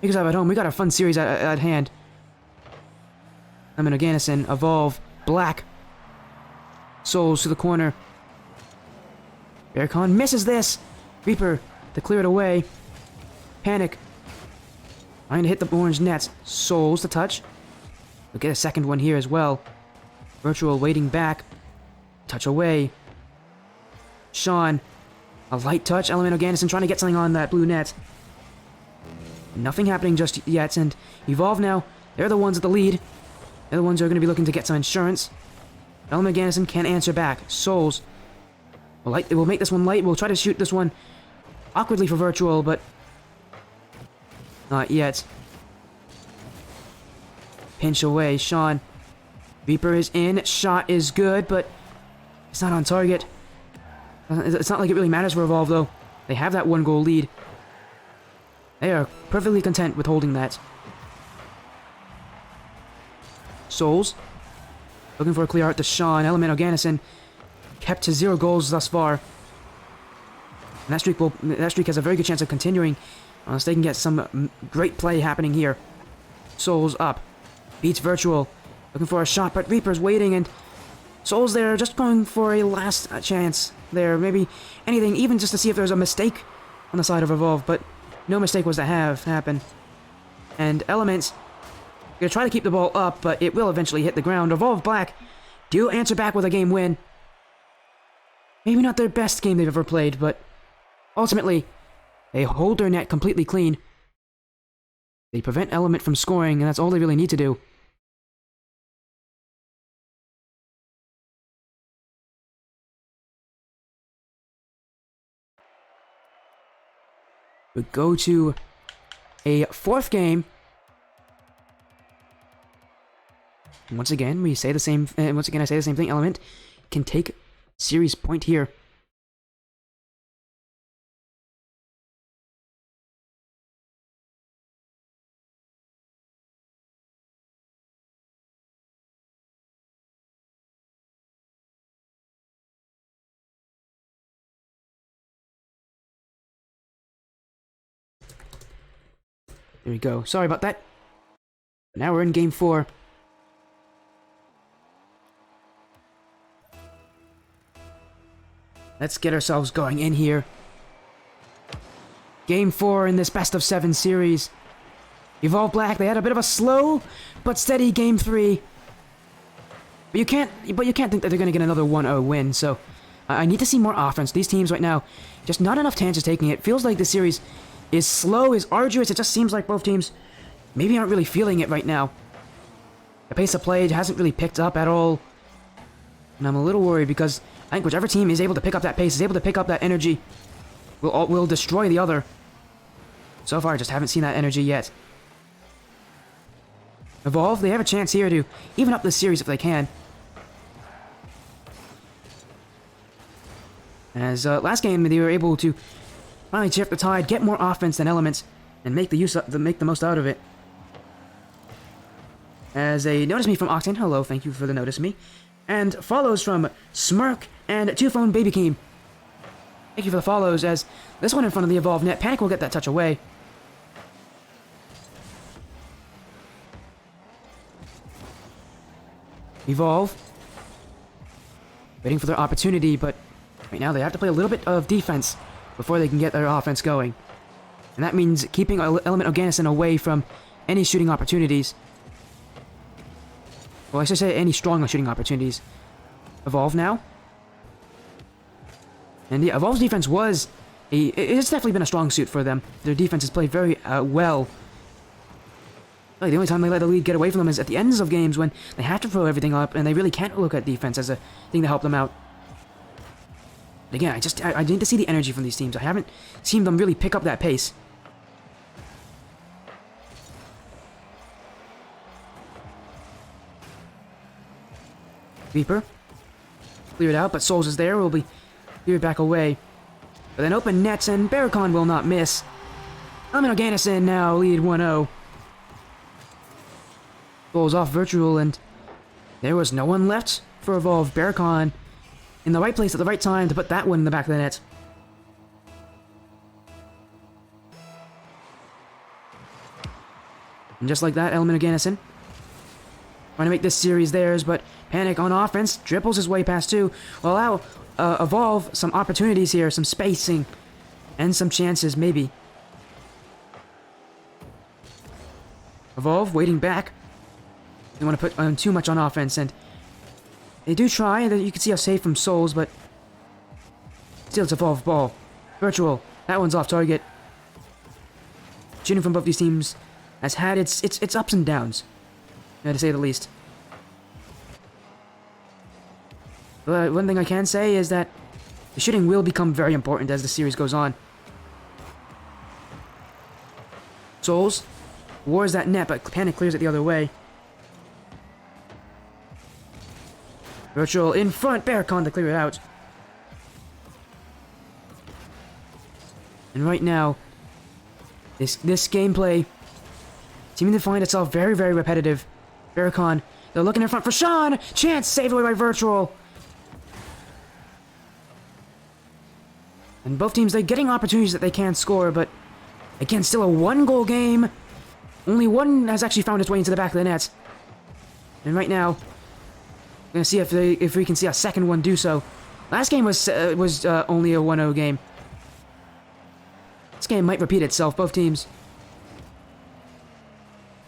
Because I'm at home, we got a fun series at hand. I'm in Oganesson, Evolve, Black. Souls to the corner. Barricon misses this. Reaper to clear it away. Panic. Trying to hit the orange nets. Souls to touch. We'll get a second one here as well. Virtual waiting back. Touch away. Sean. A light touch. Element Oganesson trying to get something on that blue net. Nothing happening just yet, and Evolve now, they're the ones at the lead. They're the ones who are going to be looking to get some insurance. Element Oganesson can't answer back. Souls. We'll make this one light. We'll try to shoot this one awkwardly for Virtual, but not yet. Pinch away. Sean. Reaper is in. Shot is good, but it's not on target. It's not like it really matters for Evolve, though. They have that 1-goal lead. They are perfectly content with holding that. Souls. Looking for a clear out to Sean. Element Oganesson kept to 0 goals thus far. And that streak has a very good chance of continuing unless they can get some great play happening here. Souls up. Beats Virtual. Looking for a shot, but Reaper's waiting, and Souls there just going for a last chance there. Maybe anything, even just to see if there's a mistake on the side of Evolve, but no mistake was to have happen. And Elements Gonna try to keep the ball up, but it will eventually hit the ground. Evolve Black do answer back with a game win. Maybe not their best game they've ever played, but ultimately, they hold their net completely clean. They prevent Element from scoring, and that's all they really need to do. We go to a fourth game. And once again, we say the same. Once again, I say the same thing. Element can take series point here. There we go. Sorry about that. Now we're in game 4. Let's get ourselves going in here. Game 4 in this best of 7 series. Evolve Black, they had a bit of a slow but steady game 3. But you can't think that they're going to get another 1-0 win, so I need to see more offense. These teams right now, just not enough chances taking it. Feels like the series is slow, is arduous. It just seems like both teams maybe aren't really feeling it right now. The pace of play hasn't really picked up at all. And I'm a little worried because I think whichever team is able to pick up that pace, is able to pick up that energy, will destroy the other. So far, I just haven't seen that energy yet. Evolve, they have a chance here to even up this series if they can. As last game, they were able to finally shift the tide, get more offense than Elements, and make the most out of it. As they notice me from Octane, hello, thank you for the notice me, and follows from Smirk and Two Phone Baby Keem. Thank you for the follows, as this one in front of the Evolve net. Panic will get that touch away. Evolve. Waiting for their opportunity, but right now they have to play a little bit of defense before they can get their offense going. And that means keeping Element Oganesson away from any shooting opportunities. Well, I should say any strong shooting opportunities. Evolve now. And yeah, Evolve's defense was it's definitely been a strong suit for them. Their defense has played very well. Like, the only time they let the lead get away from them is at the ends of games when they have to throw everything up and they really can't look at defense as a thing to help them out. But again, I need to see the energy from these teams. I haven't seen them really pick up that pace. Reaper. Cleared out, but Souls is there. Will be cleared back away. But then open nets, and Barricon will not miss. Element Oganesson now lead 1-0. Goals off Virtual, and there was no one left for Evolve. Barricon in the right place at the right time to put that one in the back of the net. And just like that, Element Oganesson trying to make this series theirs, but Panic on offense dribbles his way past 2. Will allow Evolve some opportunities here, some spacing, and some chances, maybe. Evolve waiting back. They want to put too much on offense, and they do try. You can see how safe from Souls, but still it's Evolve ball. Virtual, that one's off target. Shooting from both these teams has had its ups and downs, to say the least. But one thing I can say is that the shooting will become very important as the series goes on. Souls wars that net, but Panic clears it the other way. Virtual in front, Barricon to clear it out. And right now, this gameplay seeming to find itself very, very repetitive. Barricon, they're looking in front for Sean! Chance saved away by Virtual! And both teams, they're getting opportunities that they can score, but again, still a 1-goal game. Only one has actually found its way into the back of the net. And right now, we're gonna see if we can see a second one do so. Last game was only a 1-0 game. This game might repeat itself. Both teams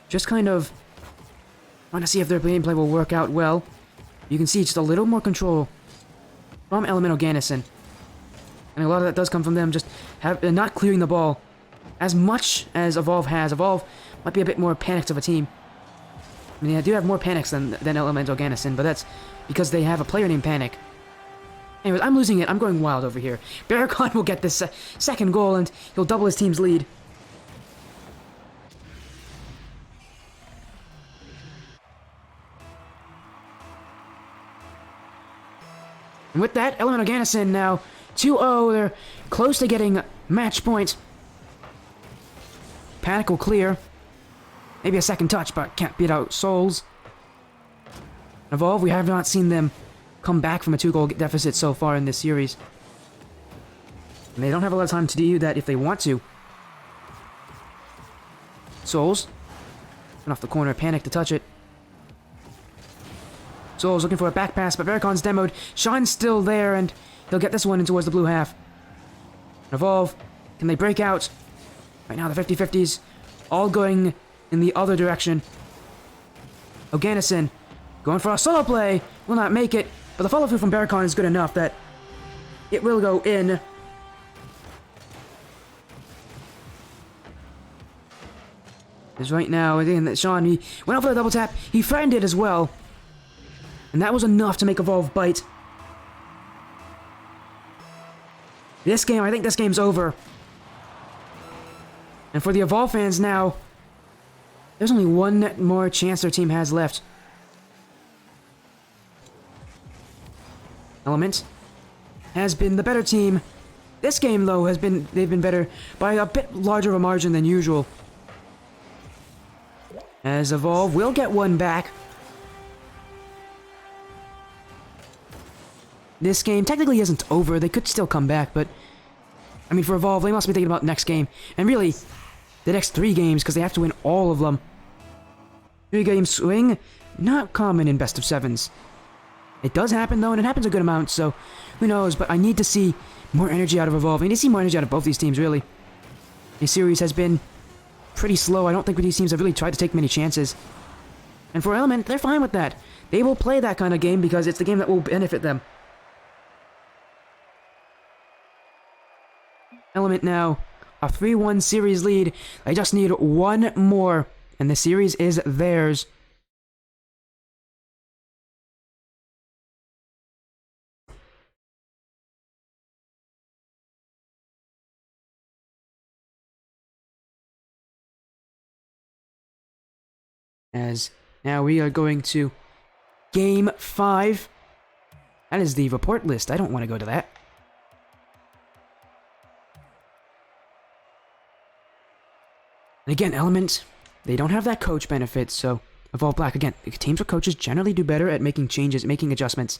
just kind of Trying to see if their gameplay will work out well. You can see just a little more control from Element Oganesson. And a lot of that does come from them just not clearing the ball as much as Evolve has. Evolve might be a bit more panicked of a team. I mean, they do have more panics than Element Oganesson, but that's because they have a player named Panic. Anyways, I'm losing it. I'm going wild over here. Barricon will get this second goal, and he'll double his team's lead. And with that, Element Oganesson now 2-0. They're close to getting match point. Panic will clear. Maybe a second touch, but can't beat out Souls. Evolve, we have not seen them come back from a 2-goal deficit so far in this series. And they don't have a lot of time to do that if they want to. Souls. Went off the corner, Panic to touch it. Souls looking for a back pass, but Barricon's demoed. Sean's still there, and he'll get this one in towards the blue half. Evolve, can they break out? Right now the 50-50s all going in the other direction. Oganesson going for a solo play, will not make it, but the follow-through from Barricon is good enough that it will go in. Because right now, again, that Sean, he went out for a double tap, he threatened it as well. And that was enough to make Evolve bite. This game, I think this game's over. And for the Evolve fans now, there's only one more chance their team has left. Element has been the better team. This game, though, they've been better by a bit larger of a margin than usual. As Evolve will get one back. This game technically isn't over. They could still come back, but I mean, for Evolve, they must be thinking about next game. And really, the next 3 games, because they have to win all of them. 3-game swing, not common in best of 7s. It does happen, though, and it happens a good amount, so who knows, but I need to see more energy out of Evolve. I need to see more energy out of both these teams, really. This series has been pretty slow. I don't think these teams have really tried to take many chances. And for Element, they're fine with that. They will play that kind of game because it's the game that will benefit them. Element now, a 3-1 series lead. They just need one more, and the series is theirs. As now we are going to Game 5. That is the report list. I don't want to go to that. And again, Element, they don't have that coach benefit, so Evolve Black, again, teams with coaches generally do better at making changes, making adjustments.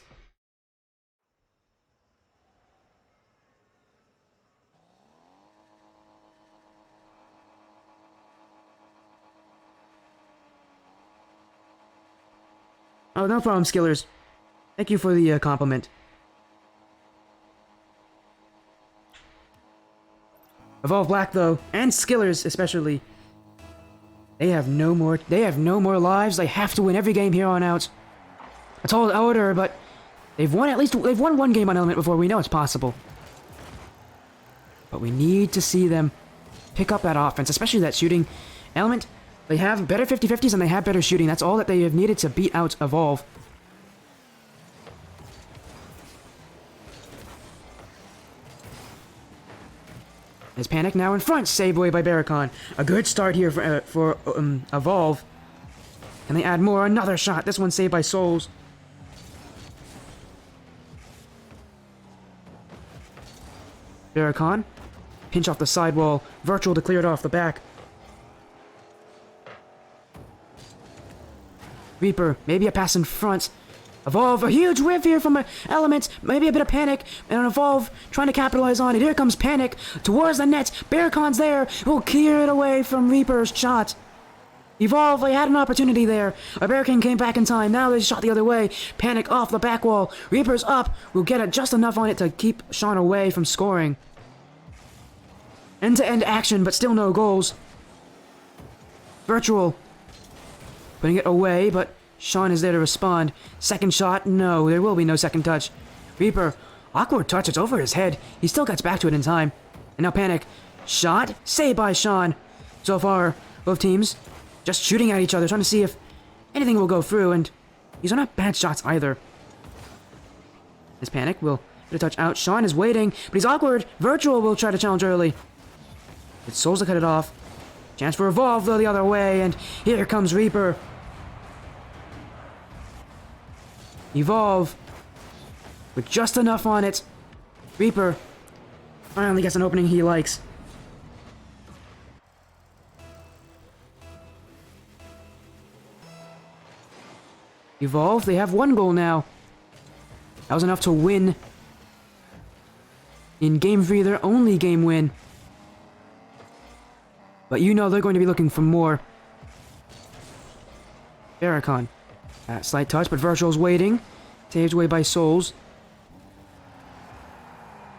Oh, no problem, Skillers. Thank you for the compliment. Evolve Black, though, and Skillers especially, they have no more lives. They have to win every game here on out. A tall order, but they've won one game on Element before. We know it's possible. But we need to see them pick up that offense, especially that shooting. Element, they have better 50-50s and they have better shooting. That's all that they have needed to beat out Evolve. There's Panic now in front, saved away by Barricon. A good start here for Evolve. Can they add more? Another shot. This one saved by Souls. Barricon, pinch off the sidewall. Virtual to clear it off the back. Reaper, maybe a pass in front. Evolve, a huge whiff here from Element, maybe a bit of Panic, and Evolve trying to capitalize on it. Here comes Panic towards the net. Barricon's there, will clear it away from Reaper's shot. Evolve, they had an opportunity there. A Barricon came back in time, now they shot the other way. Panic off the back wall. Reaper's up, will get it just enough on it to keep Sean away from scoring. End-to-end action, but still no goals. Virtual, putting it away, but Sean is there to respond. Second shot? No, there will be no second touch. Reaper, awkward touch, it's over his head. He still gets back to it in time. And now Panic. Shot? Saved by Sean. So far, both teams just shooting at each other, trying to see if anything will go through, and these are not bad shots either. This Panic will get a touch out. Sean is waiting, but he's awkward. Virtual will try to challenge early. It's Souls to cut it off. Chance for Evolve, though, the other way, and here comes Reaper. Evolve. With just enough on it. Reaper finally gets an opening he likes. Evolve, they have one goal now. That was enough to win. In Game 3, their only game win. But you know they're going to be looking for more. Barricon. Slight touch, but Virtual's waiting. Saved away by Souls.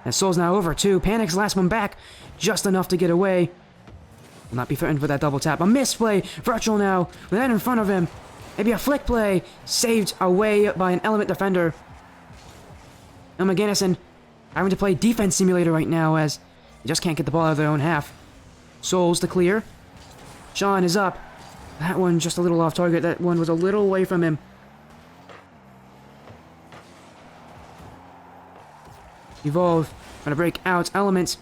And Souls now over too. Panic's last one back. Just enough to get away. Will not be threatened for that double tap. A misplay. Virtual now. With that in front of him. Maybe a flick play. Saved away by an Element Defender. And Oganesson having to play Defense Simulator right now as they just can't get the ball out of their own half. Souls to clear. Sean is up. That one just a little off target. That one was a little away from him. Evolve. Trying to break out. Elements.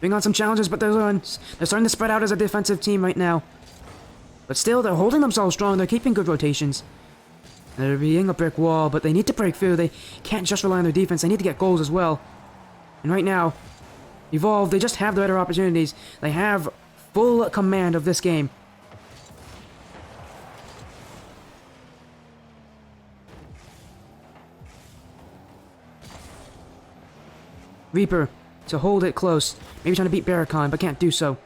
Bring on some challenges, but they're starting to spread out as a defensive team right now. But still, they're holding themselves strong. They're keeping good rotations. They're being a brick wall, but they need to break through. They can't just rely on their defense. They need to get goals as well. And right now, Evolve, they just have the better opportunities. They have full command of this game. Reaper to hold it close. Maybe trying to beat Barricon, but can't do so.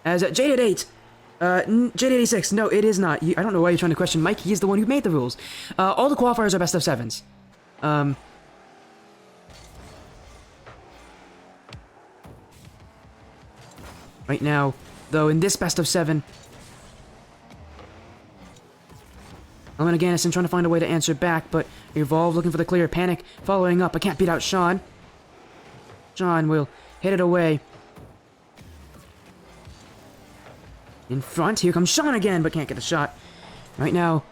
As Jaded 8. Jaded 86. No, it is not. I don't know why you're trying to question Mike. He's the one who made the rules. All the qualifiers are best of 7s. Right now, though, in this best of 7, Oganesson trying to find a way to answer back, but Evolve looking for the clear. Panic following up. I can't beat out Sean. Sean will hit it away. In front, here comes Sean again, but can't get the shot. Right now,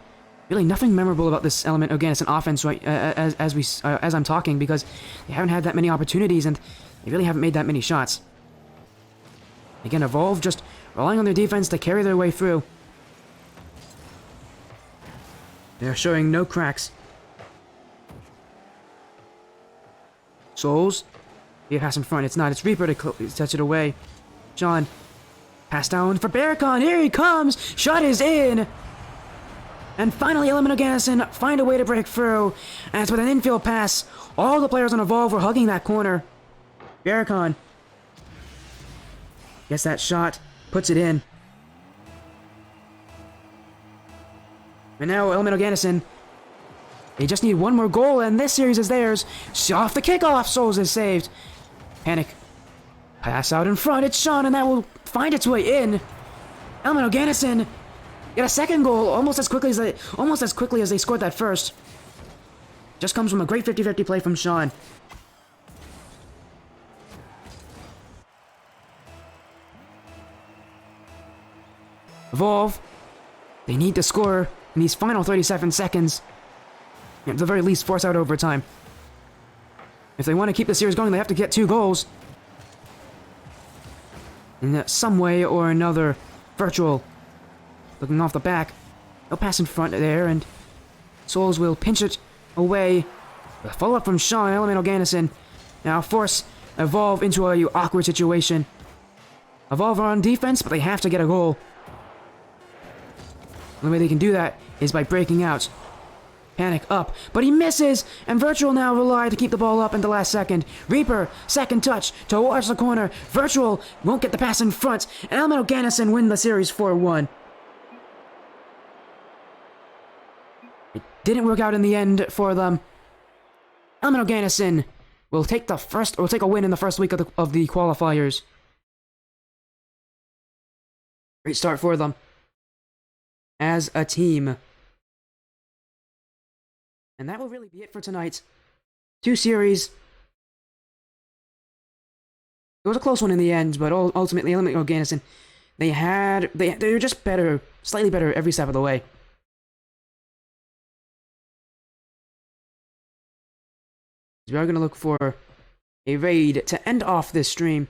really nothing memorable about this Element Oganesson offense right as I'm talking, because they haven't had that many opportunities and they really haven't made that many shots. Again, Evolve just relying on their defense to carry their way through. They're showing no cracks. Souls. Here, pass in front. It's not. It's Reaper to touch it away. Sean. Pass down for Barricon. Here he comes. Shot is in. And finally, Element Oganesson find a way to break through. And it's with an infield pass. All the players on Evolve were hugging that corner. Barricon gets that shot. Puts it in. And now Element Oganesson, they just need one more goal and this series is theirs. Off the kickoff, Souls is saved. Panic. Pass out in front, it's Sean, and that will find its way in. Element Oganesson get a second goal almost as quickly as they scored that first. Just comes from a great 50-50 play from Sean. Evolve. They need to score in these final 37 seconds. At the very least, force out overtime. If they want to keep the series going, they have to get 2 goals. In some way or another. Virtual. Looking off the back. No pass in front there, and Souls will pinch it away. A follow-up from Sean. Element Oganesson now force Evolve into a awkward situation. Evolve are on defense, but they have to get a goal. The only way they can do that is by breaking out. Panic up, but he misses, and Virtual now rely to keep the ball up in the last second. Reaper, second touch, towards the corner. Virtual won't get the pass in front, and Element Oganesson win the series 4-1. It didn't work out in the end for them. Element Oganesson will take a win in the first week of the qualifiers. Great start for them as a team. And that will really be it for tonight. 2 series. It was a close one in the end, but ultimately eliminated Oganesson. They were just better, slightly better every step of the way. We are going to look for a raid to end off this stream.